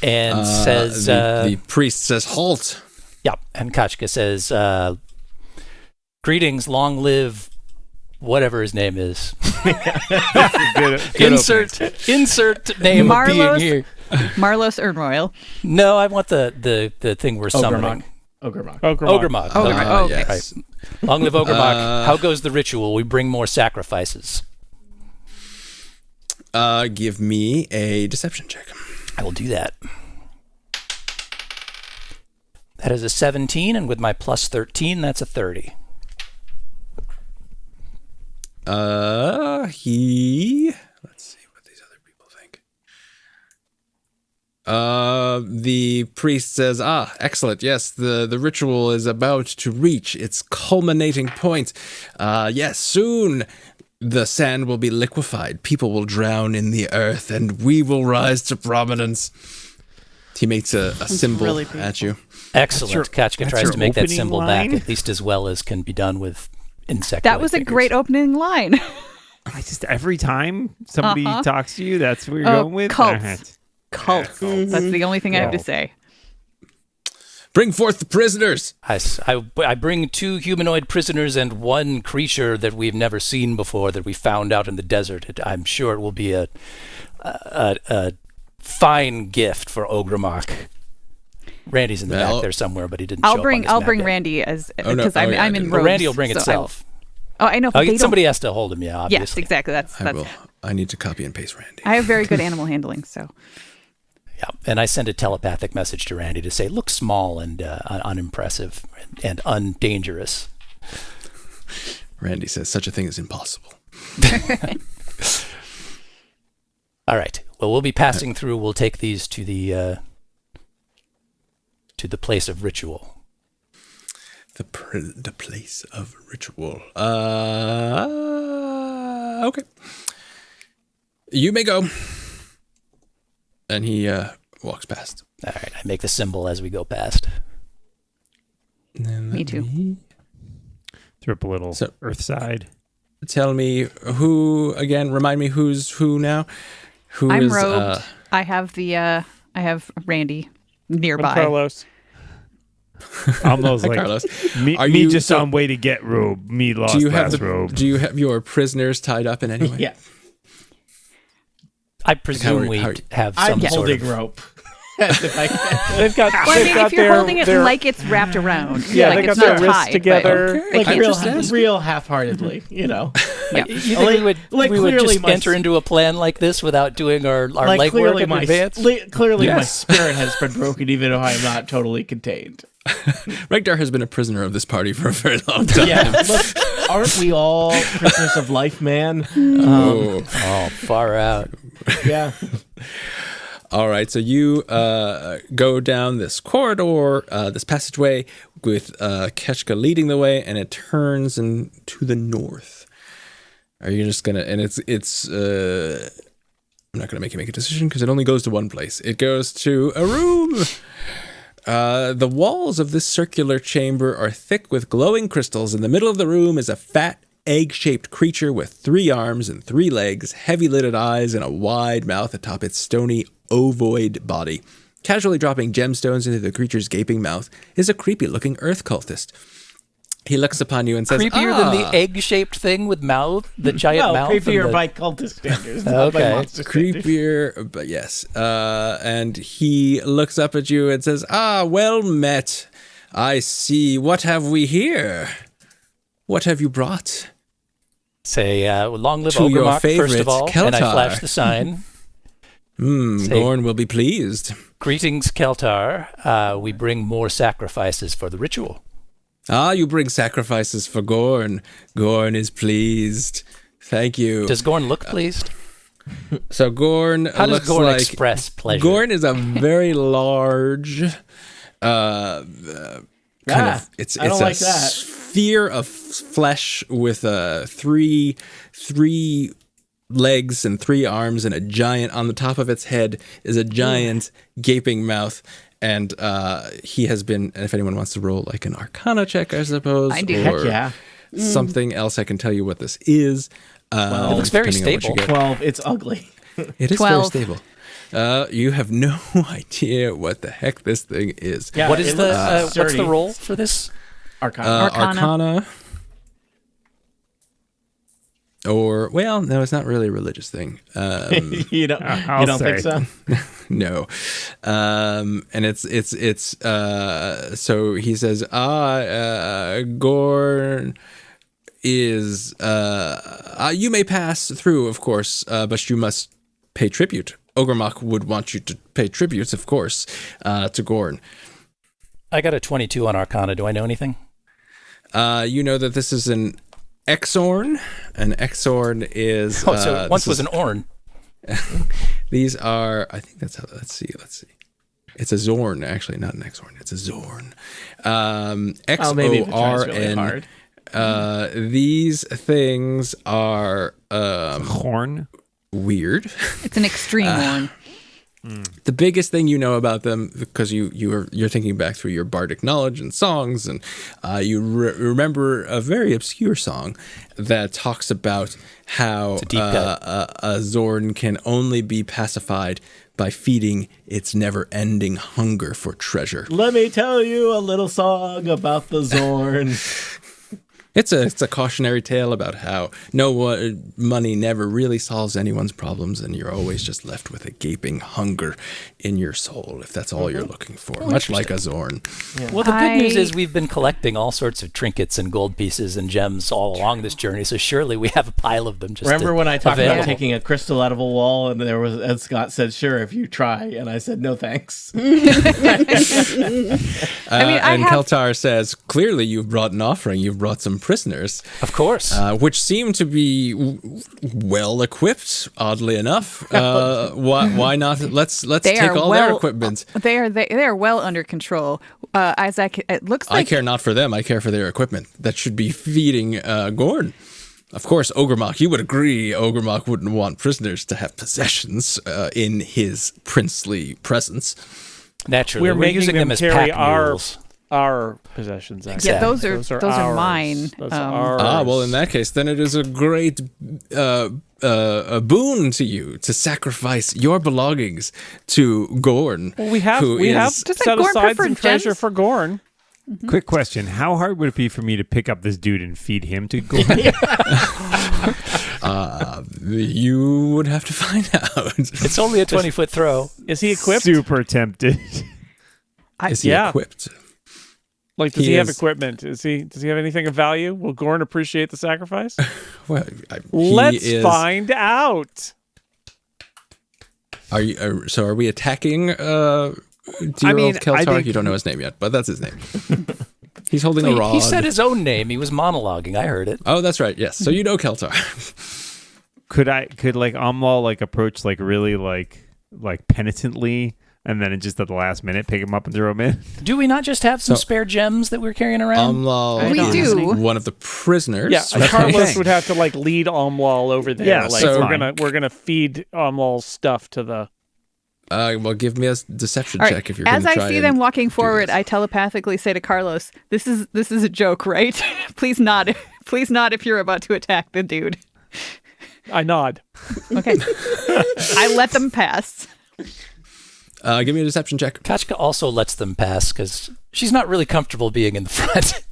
and says, the priest says, halt. "Yeah." And Kachka says, "Greetings, long live whatever his name is." Good insert name of being here. Marlos Ernroyal. No, I want the thing we're summoning. Ogremok. Ogremok. Okay. Yes. Long live Ogremok. How goes the ritual? We bring more sacrifices. Give me a deception check. I will do that. That is a 17, and with my plus 13, that's a 30. Let's see what these other people think. The priest says, excellent. Yes, the ritual is about to reach its culminating point. Yes, soon the sand will be liquefied. People will drown in the earth, and we will rise to prominence. He makes a symbol really at you. Excellent. Kachka tries your to make that opening symbol line? back at least as well as can be done with insect. That was a great opening line. I just every time somebody talks to you, that's what you're Oh, going with. cults. Alright. Cults. That's the only thing I have to say. Bring forth the prisoners. I bring 2 humanoid prisoners and 1 creature that we've never seen before that we found out in the desert. I'm sure it will be a fine gift for Ogremok. Randy's in the back there somewhere, but he didn't show up on this I'll map bring yet. Randy as Oh, no. because Oh, I'm yeah, in but robes. Randy will bring so itself. I know. But they Somebody has to hold him, yeah, don't. Yes, obviously. exactly. I That's. will. I need to copy and paste Randy. I have very good animal handling, so. Yeah, and I send a telepathic message to Randy to say, look small and unimpressive and undangerous. Randy says such a thing is impossible. All right. Well, we'll be passing through. We'll take these to the place of ritual. The place of ritual. Okay. You may go. And he walks past. All right. I make the symbol as we go past. Me too. Throw up a little earth side. Tell me who again. Remind me who's who now. Who I'm is, robed. I have I have Randy nearby. Carlos. Almost Hi, like Carlos. me Are you just on way to get robe. Me lost do you have last robe. Do you have your prisoners tied up in any way? Yeah. I presume we have some I'm sort holding of... rope. They've got. Well, I they've mean, got if you're their, holding it their, like it's wrapped around, yeah, like they got it's their not wrists tied, together. but- Like Okay. real half-heartedly, you know. Yeah. You think Like- we would, like we would clearly just my- enter into a plan like this without doing our Like legwork in advance? clearly my Yes. spirit has been broken, even though I am not totally contained. Regdar has been a prisoner of this party for a very long time. Yeah, look, aren't we all prisoners of life, man? Oh. Oh, far out. Yeah. All right, so you go down this corridor, this passageway, with Keshka leading the way, and it turns to the north. Are you just gonna? And it's. I'm not gonna make you make a decision because it only goes to one place. It goes to a room. The walls of this circular chamber are thick with glowing crystals. In the middle of the room is a fat, egg-shaped creature with 3 arms and 3 legs, heavy-lidded eyes, and a wide mouth atop its stony, ovoid body. Casually dropping gemstones into the creature's gaping mouth is a creepy-looking earth cultist. He looks upon you and says, Creepier than the egg-shaped thing with mouth, the giant mouth. creepier and the... by cultist standards. Not by Okay. monster standards. creepier, but yes. And he looks up at you and says, well met. I see. What have we here? What have you brought? Say, long live To your Ogremok, first favorite of all, and I Keltar. flash the sign. Say, Gorn will be pleased. Greetings, Keltar. We bring more sacrifices for the ritual. You bring sacrifices for Gorn. Gorn is pleased. Thank you. Does Gorn look pleased? So Gorn How does looks Gorn like express pleasure? Gorn is a very large kind of it's I don't a like that. sphere of flesh with three legs and 3 arms, and a giant on the top of its head is a giant gaping mouth, And he has been, and if anyone wants to roll like an Arcana check, I suppose, I do. or Heck yeah. something else, I can tell you what this is. It looks very depending on what you stable. get. 12. It's ugly. It is 12. very stable. You have no idea what the heck this thing is. Yeah, What is it looks what's the sturdy. roll for this? Arcana. Arcana. Or, well, no, it's not really a religious thing. you don't, I'll you don't say. think so? No. And it's so he says, Gorn is, you may pass through, of course, but you must pay tribute. Ogremok would want you to pay tribute, of course, to Gorn. I got a 22 on Arcana. Do I know anything? You know that this is an Exorn. An Exorn is... So it once was an Orn. These are, I think that's how, let's see. It's a Zorn, actually, not an Exorn. It's a Zorn. Maybe if it tries really X-O-R-N. hard. These things are Horn. weird. It's an extreme one. The biggest thing you know about them, because you're thinking back through your bardic knowledge and songs, and you remember a very obscure song that talks about how a Zorn can only be pacified by feeding its never-ending hunger for treasure. Let me tell you a little song about the Zorn. It's a cautionary tale about how money never really solves anyone's problems, and you're always just left with a gaping hunger in your soul, if that's all you're looking for, much like a Zorn. Well, the good news is we've been collecting all sorts of trinkets and gold pieces and gems all along this journey, so surely we have a pile of them. Remember when I talked available. about taking a crystal out of a wall, and Ed Scott said, "Sure, if you try," and I said, "No, thanks." Keltar says, "Clearly, you've brought an offering. You've brought some prisoners, Of course. which seem to be well equipped. Oddly enough, why not? Let's take all their equipment. They are well under control. Isaac, it looks like I care not for them. I care for their equipment. That should be feeding Gorn. Of course, Ogremok, you would agree Ogremok wouldn't want prisoners to have possessions in his princely presence. Naturally, We're making using them them as carry pack our mules. our possessions. Actually. Yeah, those are ours. mine. Those are ours. Well, in that case, then it is a great a boon to you to sacrifice your belongings to Gorn. Well, we have Doesn't set Gorn aside prefer some treasure gems? for Gorn. Quick question: how hard would it be for me to pick up this dude and feed him to Gorn? You would have to find out. It's only a 20-foot throw. Is he equipped? Super tempted. Is he equipped? Like, does He he have is- equipment? Does he have anything of value? Will Gorn appreciate the sacrifice? Well, Let's find out. Are you? So are we attacking? Dear old Keltar? I think- You don't know his name yet, but that's his name. He's holding a rod. He said his own name. He was monologuing. I heard it. Oh, that's right. Yes. So you know Keltar. Could like Amlal like approach like really like penitently, and then just at the last minute pick him up and throw him in? Do we not just have some So- spare gems that we're carrying around? Amlal We is do. one of the prisoners. Yeah, what I'm Carlos saying. would have to like lead Omwal over there. Yeah, like so- we're gonna feed Omwal's stuff to the. Well, give me a deception All right. check if you're As going to I try see and them walking do forward, this. I telepathically say to Carlos, "This is a joke, right? Please nod. Please nod if you're about to attack the dude." I nod. Okay. I let them pass. Give me a deception check. Kachka also lets them pass because she's not really comfortable being in the front.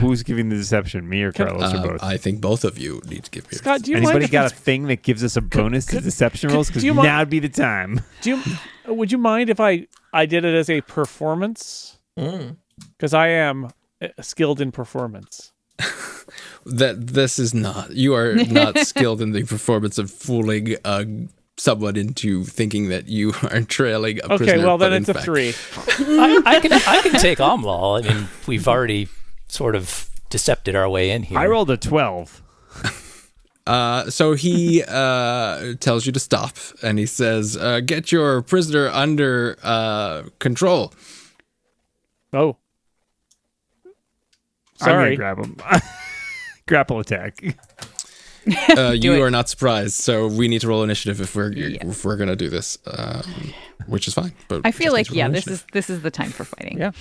Who's giving the deception? Me or Carlos or both? I think both of you need to give me. Scott, do you Anybody mind if got a it's- thing that gives us a bonus to deception rolls? Because do you mind- now would be the time. would you mind if I did it as a performance? Because I am skilled in performance. That this is not. You are not skilled in the performance of fooling someone into thinking that you are trailing a prisoner. Okay, well but then in it's a fact- 3. I can take Omlal. I mean, we've already sort of decepted our way in here. I rolled a 12. So he tells you to stop, and he says, "Get your prisoner under control." Oh. I'm gonna Sorry. grab him. Grapple attack. You it. are not surprised, so we need to roll initiative if we're gonna do this. which is fine. But I feel just like makes it this is the time for fighting. Yeah.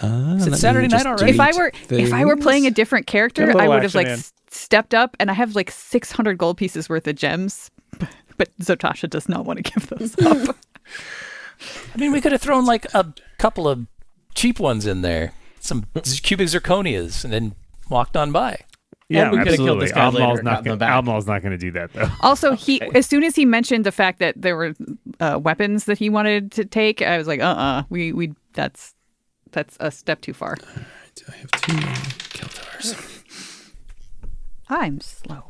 Is it Saturday night already? If I were playing a different character, Get a I little would have like action stepped up, and I have like 600 gold pieces worth of gems, but Zotasha does not want to give those up. I mean, we could have thrown like a couple of cheap ones in there, some cubic zirconias, and then walked on by. Yeah, And we could have killed absolutely. this guy later Almal's and not gotten them back. Almal's not going to do that though. Also, as soon as he mentioned the fact that there were weapons that he wanted to take, I was like, we that's a step too far. All right, I have 2 Keltars. I'm slow.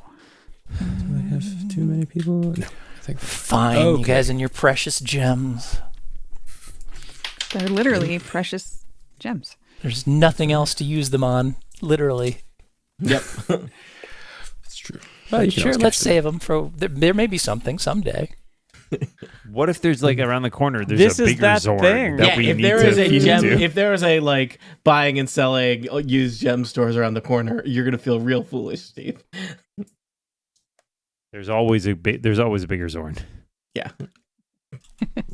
Do I have too many people? No, I think Fine, Okay. you guys and your precious gems. They're literally precious gems. There's nothing else to use them on, literally. Yep. it's true. But You can sure, always let's catch them. save them for. There may be something someday. What if there's like around the corner there's This a is bigger that Zord thing. that Yeah, we if need there to is a feed gem, into? if there is a like buying and selling used gem stores around the corner, you're gonna feel real foolish, Steve. There's always a bigger Zord. Yeah.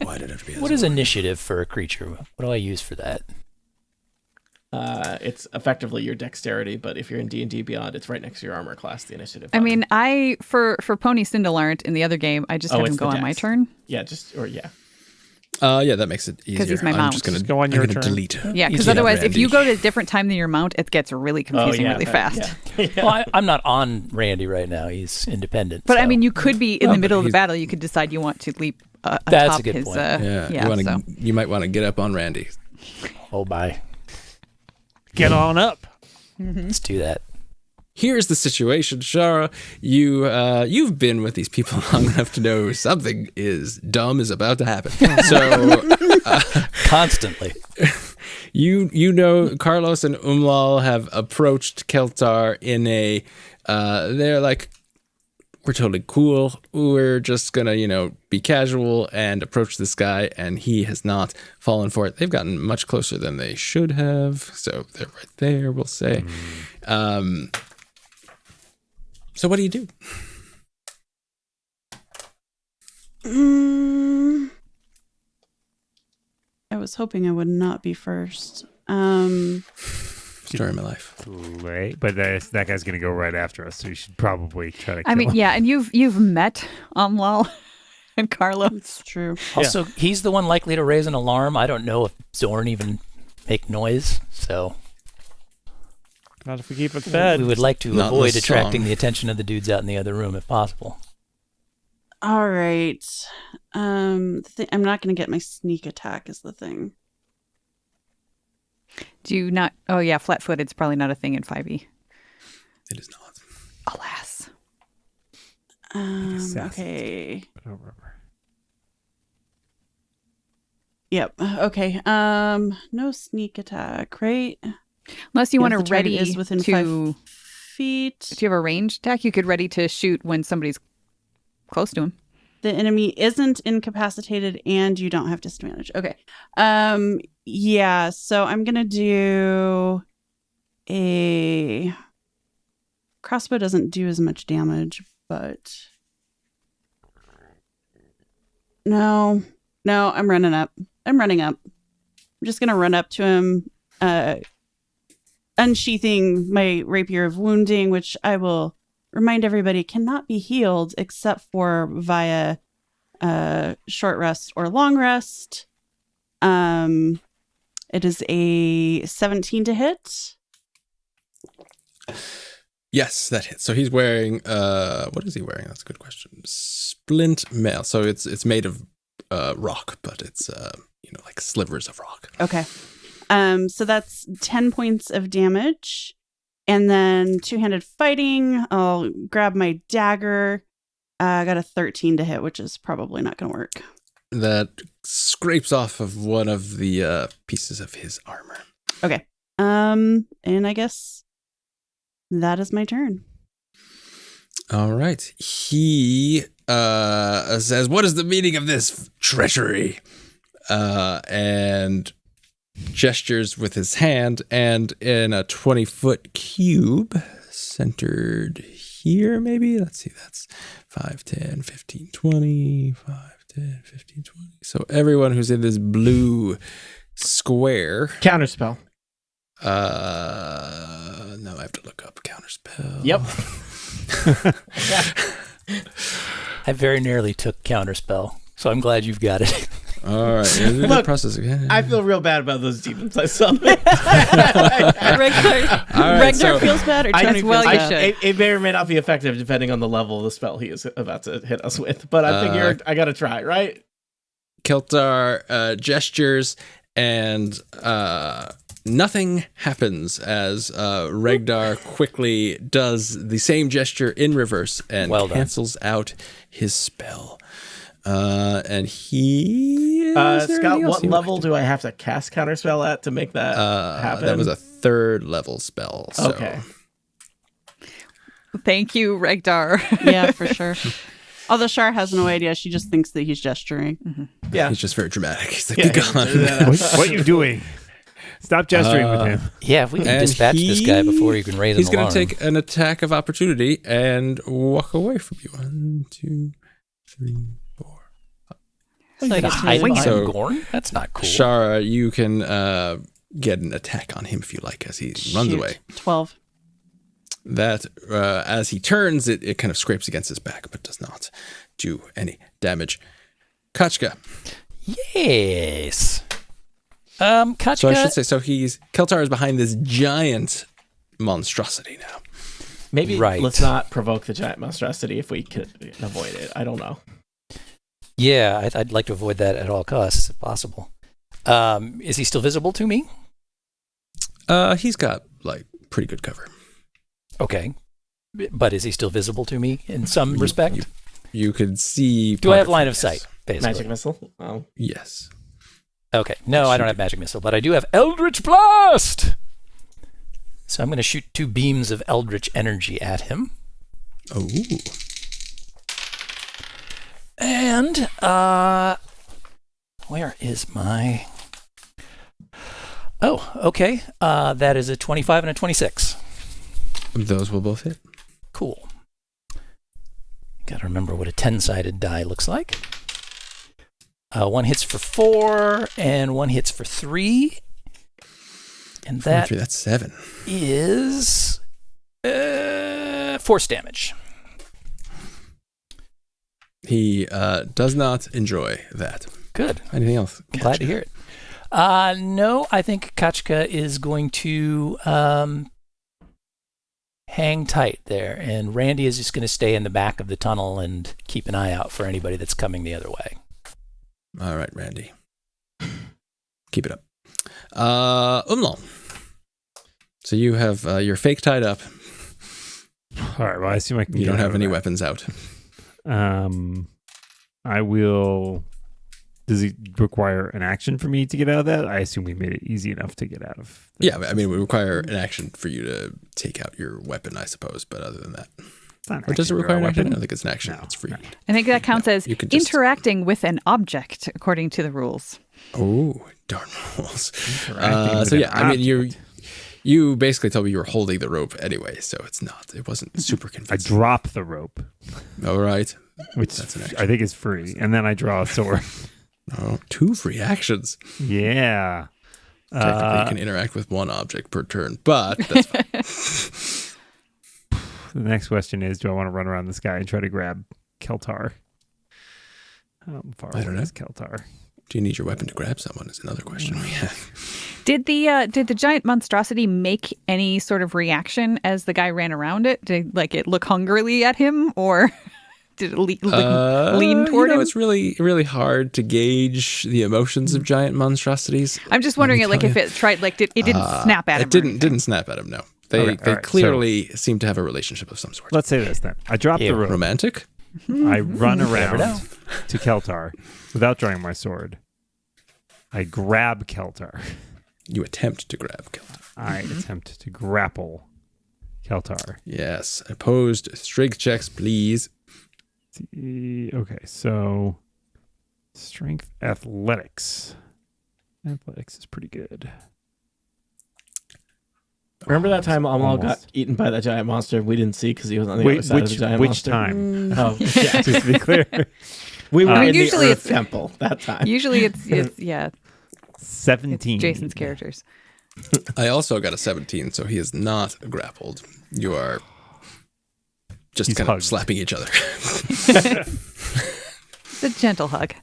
Why did it have to be? What is initiative for a creature? What do I use for that? It's effectively your dexterity, but if you're in D&D Beyond, it's right next to your armor class, the initiative. I button. mean, for Pony Cindelarnt in the other game, I just have him it's go the on my dex. turn. Yeah, yeah. Yeah, that makes it easier. he's my I'm mount. just gonna Just go on your I'm gonna turn. delete. Yeah, because Easy enough, otherwise, if you Randy. go to a different time than your mount, it gets really confusing really fast. Yeah. Well, I'm not on Randy right now. He's independent. But I so- mean, you could be in Oh, the but middle of the he's- battle. You could decide you want to leap That's atop a good his. point. Yeah, so you might want to get up on Randy. oh, bye. Get on up. Let's do that. Here's the situation, Shara. You've been with these people long enough to know something dumb is about to happen. So Constantly. you know Carlos and Umlal have approached Keltar in a they're like, we're totally cool. We're just gonna, be casual and approach this guy, and he has not fallen for it. They've gotten much closer than they should have, so they're right there, we'll say. So what do you do? I was hoping I would not be first. Story of my life. Right, but that guy's gonna go right after us, so you should probably try to. I mean, kill him. yeah, and you've met Lal and Carlos. It's true. Also, he's the one likely to raise an alarm. I don't know if Zorn even make noise, so Not if we keep it fed. we would like to Not in avoid this attracting song. the attention of the dudes out in the other room if possible. All right. I'm not going to get my sneak attack is the thing. Do you not? Oh yeah, flat-footed's probably not a thing in 5e. It is not. Alas. Okay. I don't remember. Yep. Okay. No sneak attack, right? Unless you If want the to target ready is within to. 5 feet. If you have a ranged attack, you could ready to shoot when somebody's close to him. The enemy isn't incapacitated and you don't have disadvantage. Okay. Yeah, so I'm going to do a crossbow doesn't do as much damage, but no, I'm running up. I'm just going to run up to him, unsheathing my rapier of wounding, which I will remind everybody cannot be healed except for via short rest or long rest. It is a 17 to hit. Yes, that hits. So he's wearing what is he wearing? That's a good question. Splint mail. So it's made of rock, but it's like slivers of rock. Okay. So that's 10 points of damage. And then two-handed fighting, I'll grab my dagger. I got a 13 to hit, which is probably not going to work. That scrapes off of one of the pieces of his armor. Okay. And I guess that is my turn. All right. He says, "What is the meaning of this treachery?" And gestures with his hand, and in a 20-foot cube centered here, maybe. Let's see. That's 5, 10, 15, 20, 5, 10, 15, 20. So everyone who's in this blue square. Counterspell. No, I have to look up counterspell. Yep. I very nearly took counterspell, so I'm glad you've got it. All right. Look, process again. I feel real bad about those demons I summoned. Regdar feels bad or Tony feels bad? It may or may not be effective depending on the level of the spell he is about to hit us with. But I figure I got to try, right? Keltar gestures and nothing happens as Regdar quickly does the same gesture in reverse and cancels out his spell. And he Scott, what level do I have to cast counterspell at to make that happen? That was a 3rd level spell. So. Okay. Thank you, Regdar. Yeah, for sure. Although Shar has no idea, she just thinks that he's gesturing. Mm-hmm. Yeah, he's just very dramatic. He's like, be gone. What are you doing? Stop gesturing with him. Yeah, if we can dispatch this guy before you can raise an alarm. He's going to take an attack of opportunity and walk away from you. 1, 2, 3, 4. It's like a hide behind So, Gorn? That's not cool. Shara, you can get an attack on him if you like as he runs away. 12. That, as he turns, it kind of scrapes against his back, but does not do any damage. Kachka. Yes. Kachka. So I should say, Keltar is behind this giant monstrosity now. Maybe let's not provoke the giant monstrosity if we could avoid it. I don't know. Yeah, I'd like to avoid that at all costs if possible. Is he still visible to me? He's got, pretty good cover. Okay. But is he still visible to me in some respect? You could see... Do I have line of sight, basically? Magic missile? Oh. Yes. Okay. No, I don't have magic missile, but I do have Eldritch Blast! So I'm going to shoot 2 beams of Eldritch energy at him. Oh. And, where is my... Oh, okay. That is a 25 and a 26. Those will both hit. Cool. Got to remember what a 10-sided die looks like. 1 hits for 4, and 1 hits for 3. And that 3, that's 7. is force damage. He does not enjoy that. Good. Anything else? I'm glad to hear it. No, I think Kachka is going to hang tight there, and Randy is just going to stay in the back of the tunnel and keep an eye out for anybody that's coming the other way. All right, Randy. Keep it up. Umlal. So you have your fake tied up. All right, well, I assume I can You get don't out have of any that. weapons out. I will... Does it require an action for me to get out of that? I assume we made it easy enough to get out of that. Yeah, I mean, it would require an action for you to take out your weapon, I suppose. But other than that, or does it require an action? I don't think it's an action. No, It's free. no. I think that counts as you could just- interacting with an object, according to the rules. Oh, darn rules. Interacting with So an yeah, I mean, object. you basically told me you were holding the rope anyway, so it wasn't super I convincing. drop the rope, All right. which That's an action. I think is free, and then I draw a sword. Oh, 2 free actions. Yeah. Technically, you can interact with 1 object per turn, but that's fine. The next question is, do I want to run around this guy and try to grab Keltar? How far I don't away know. is Keltar? Do you need your weapon to grab someone is another question we have. Did the giant monstrosity make any sort of reaction as the guy ran around it? Did it look hungrily at him, or did it lean toward him? It's really, really hard to gauge the emotions of giant monstrosities. I'm just wondering, if it tried, it didn't snap at him. It didn't snap at him. No, they Okay, all right, clearly seem to have a relationship of some sort. Let's say this then. I drop the rope. Romantic. I run Never around know. to Keltar without drawing my sword. I grab Keltar. You attempt to grab Keltar. I attempt to grapple Keltar. Yes, opposed strength checks, please. Okay, so strength athletics. Athletics is pretty good. Remember that time Amal Almost. got eaten by that giant monster we didn't see because he was on the other side of the giant which monster? time? Oh, yeah. Just to be clear. We were I mean, in the usually Earth it's- Temple that time. Usually it's yeah, it's 17. Jason's characters. I also got a 17, so he is not grappled. You are just He's kind hugged. of slapping each other. It's a gentle hug.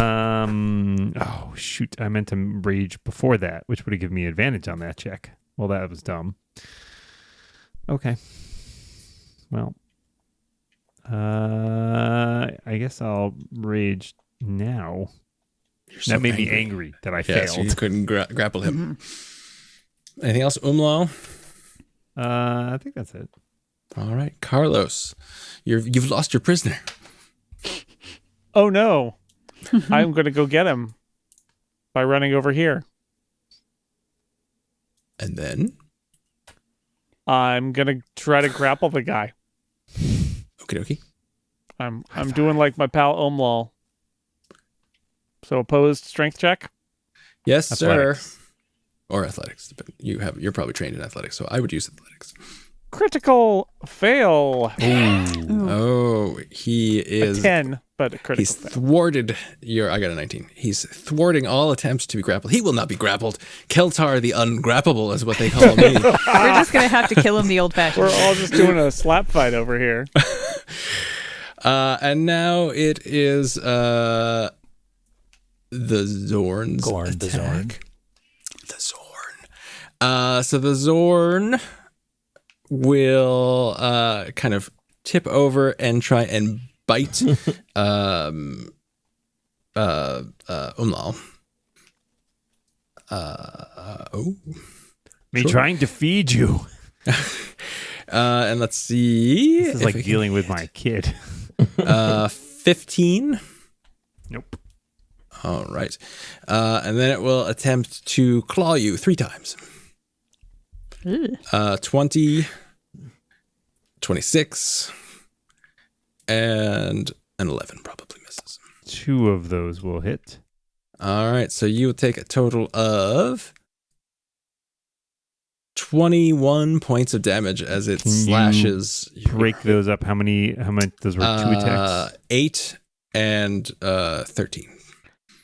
Oh shoot! I meant to rage before that, which would have given me advantage on that check. Well, that was dumb. Okay. Well, I guess I'll rage now. You're so That made me angry. angry that I Yeah, so failed. you couldn't grapple him. Anything else, Umlau? I think that's it. All right, Carlos, you've lost your prisoner. Oh no. I'm going to go get him by running over here. And then, I'm going to try to grapple the guy. okie dokie. I'm doing like my pal Omlal. So opposed strength check. Yes, Athletics. sir. Or athletics. You're probably trained in athletics, so I would use athletics. Critical fail. Oh, he A is. 10, but a He's critical fail. thwarted your. I got a 19. He's thwarting all attempts to be grappled. He will not be grappled. Keltar the ungrappable is what they call me. We're just gonna have to kill him the old-fashioned. We're all just doing a slap fight over here. And now it is the Zorn's Gorn, the attack. Zorn. The Zorn. So the Zorn will kind of tip over and try and bite Umlal. Me trying to feed you. And let's see. This is if like we can- dealing with my kid. 15. Nope. All right. And then it will attempt to claw you 3 times. 20, 26, and an 11 probably misses. 2 of those will hit. All right. So you will take a total of 21 points of damage as it Can you slashes. Break those up. How many? Those were 2 attacks. 8 and 13.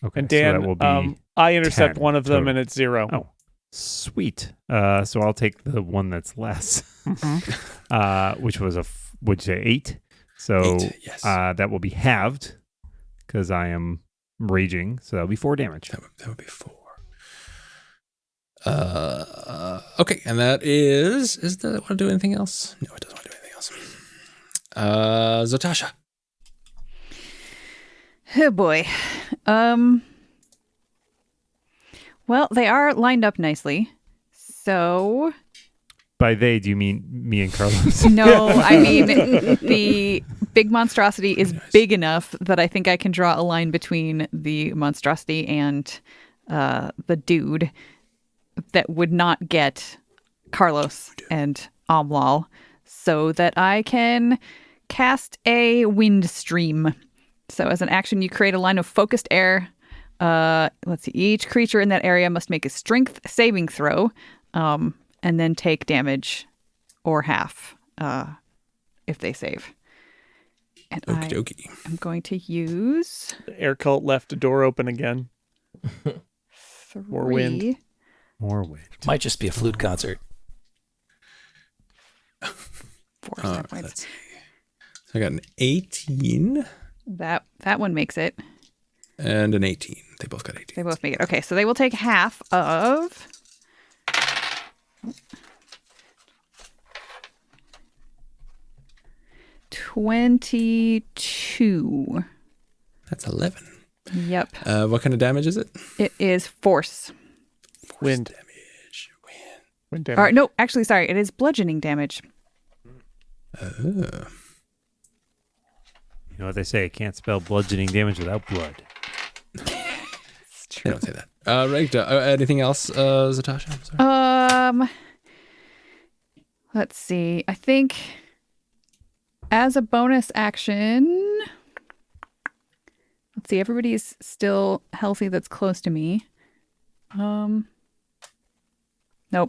Okay. And Dan, so that will be I intercept 10 one of them total. and it's 0. Oh, sweet. So I'll take the one that's less, which was would you say 8? So 8, yes. that will be halved because I am raging. So that'll be 4 damage. That would be 4. Okay, and that is that want to do anything else? No, it doesn't want to do anything else. Zatasha. Oh boy. Well, they are lined up nicely. So By they, do you mean me and Carlos? no, I mean the big monstrosity is big enough that I think I can draw a line between the monstrosity and the dude that would not get Carlos and Omlal, so that I can cast a wind stream. So as an action, you create a line of focused air. Let's see. Each creature in that area must make a strength saving throw, and then take damage or half if they save. And Okie dokie. I'm going to use The air cult left a door open again. 3. More wind. More wind. Might just be a flute concert. 4 stat points. Let's see. So I got an 18 That one makes it. and an 18. They both got 18. They both make it. Okay, so they will take half of 22. That's 11. Yep. What kind of damage is it? It is force. Wind. Damage. Wind Or damage. no, actually, sorry. It is bludgeoning damage. Oh. You know what they say? Can't spell bludgeoning damage without blood. They don't say that. Right. Anything else, Zatasha? I'm sorry. Let's see. I think as a bonus action, let's see. Everybody's still healthy that's close to me. Nope,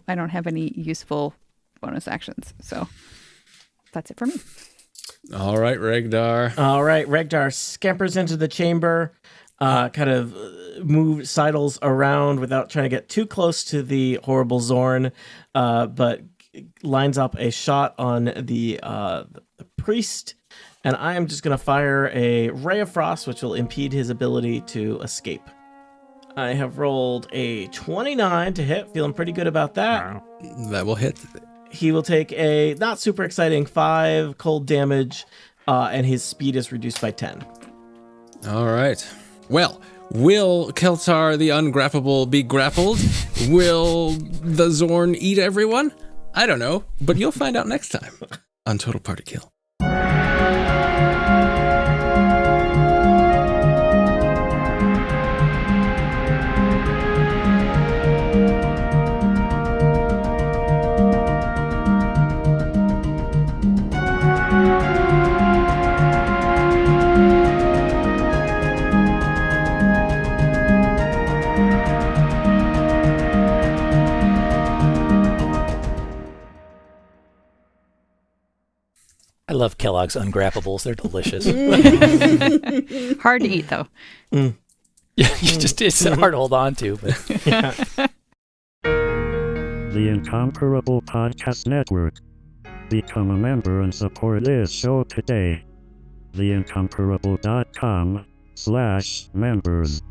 I don't have any useful bonus actions. So that's it for me. All right, Regdar. All right, Regdar scampers into the chamber, kind of sidles around without trying to get too close to the horrible Zorn, but lines up a shot on the priest, and I am just going to fire a Ray of Frost, which will impede his ability to escape. I have rolled a 29 to hit, feeling pretty good about that. Wow. That will hit. He will take a not super exciting 5 cold damage, and his speed is reduced by 10. All right. Well, will Keltar the Ungrappable be grappled? Will the Zorn eat everyone? I don't know, but you'll find out next time on Total Party Kill. I love Kellogg's Ungrappables. They're delicious. Hard to eat, though. Yeah, it's hard to hold on to. But. The Incomparable Podcast Network. Become a member and support this show today. theincomparable.com/members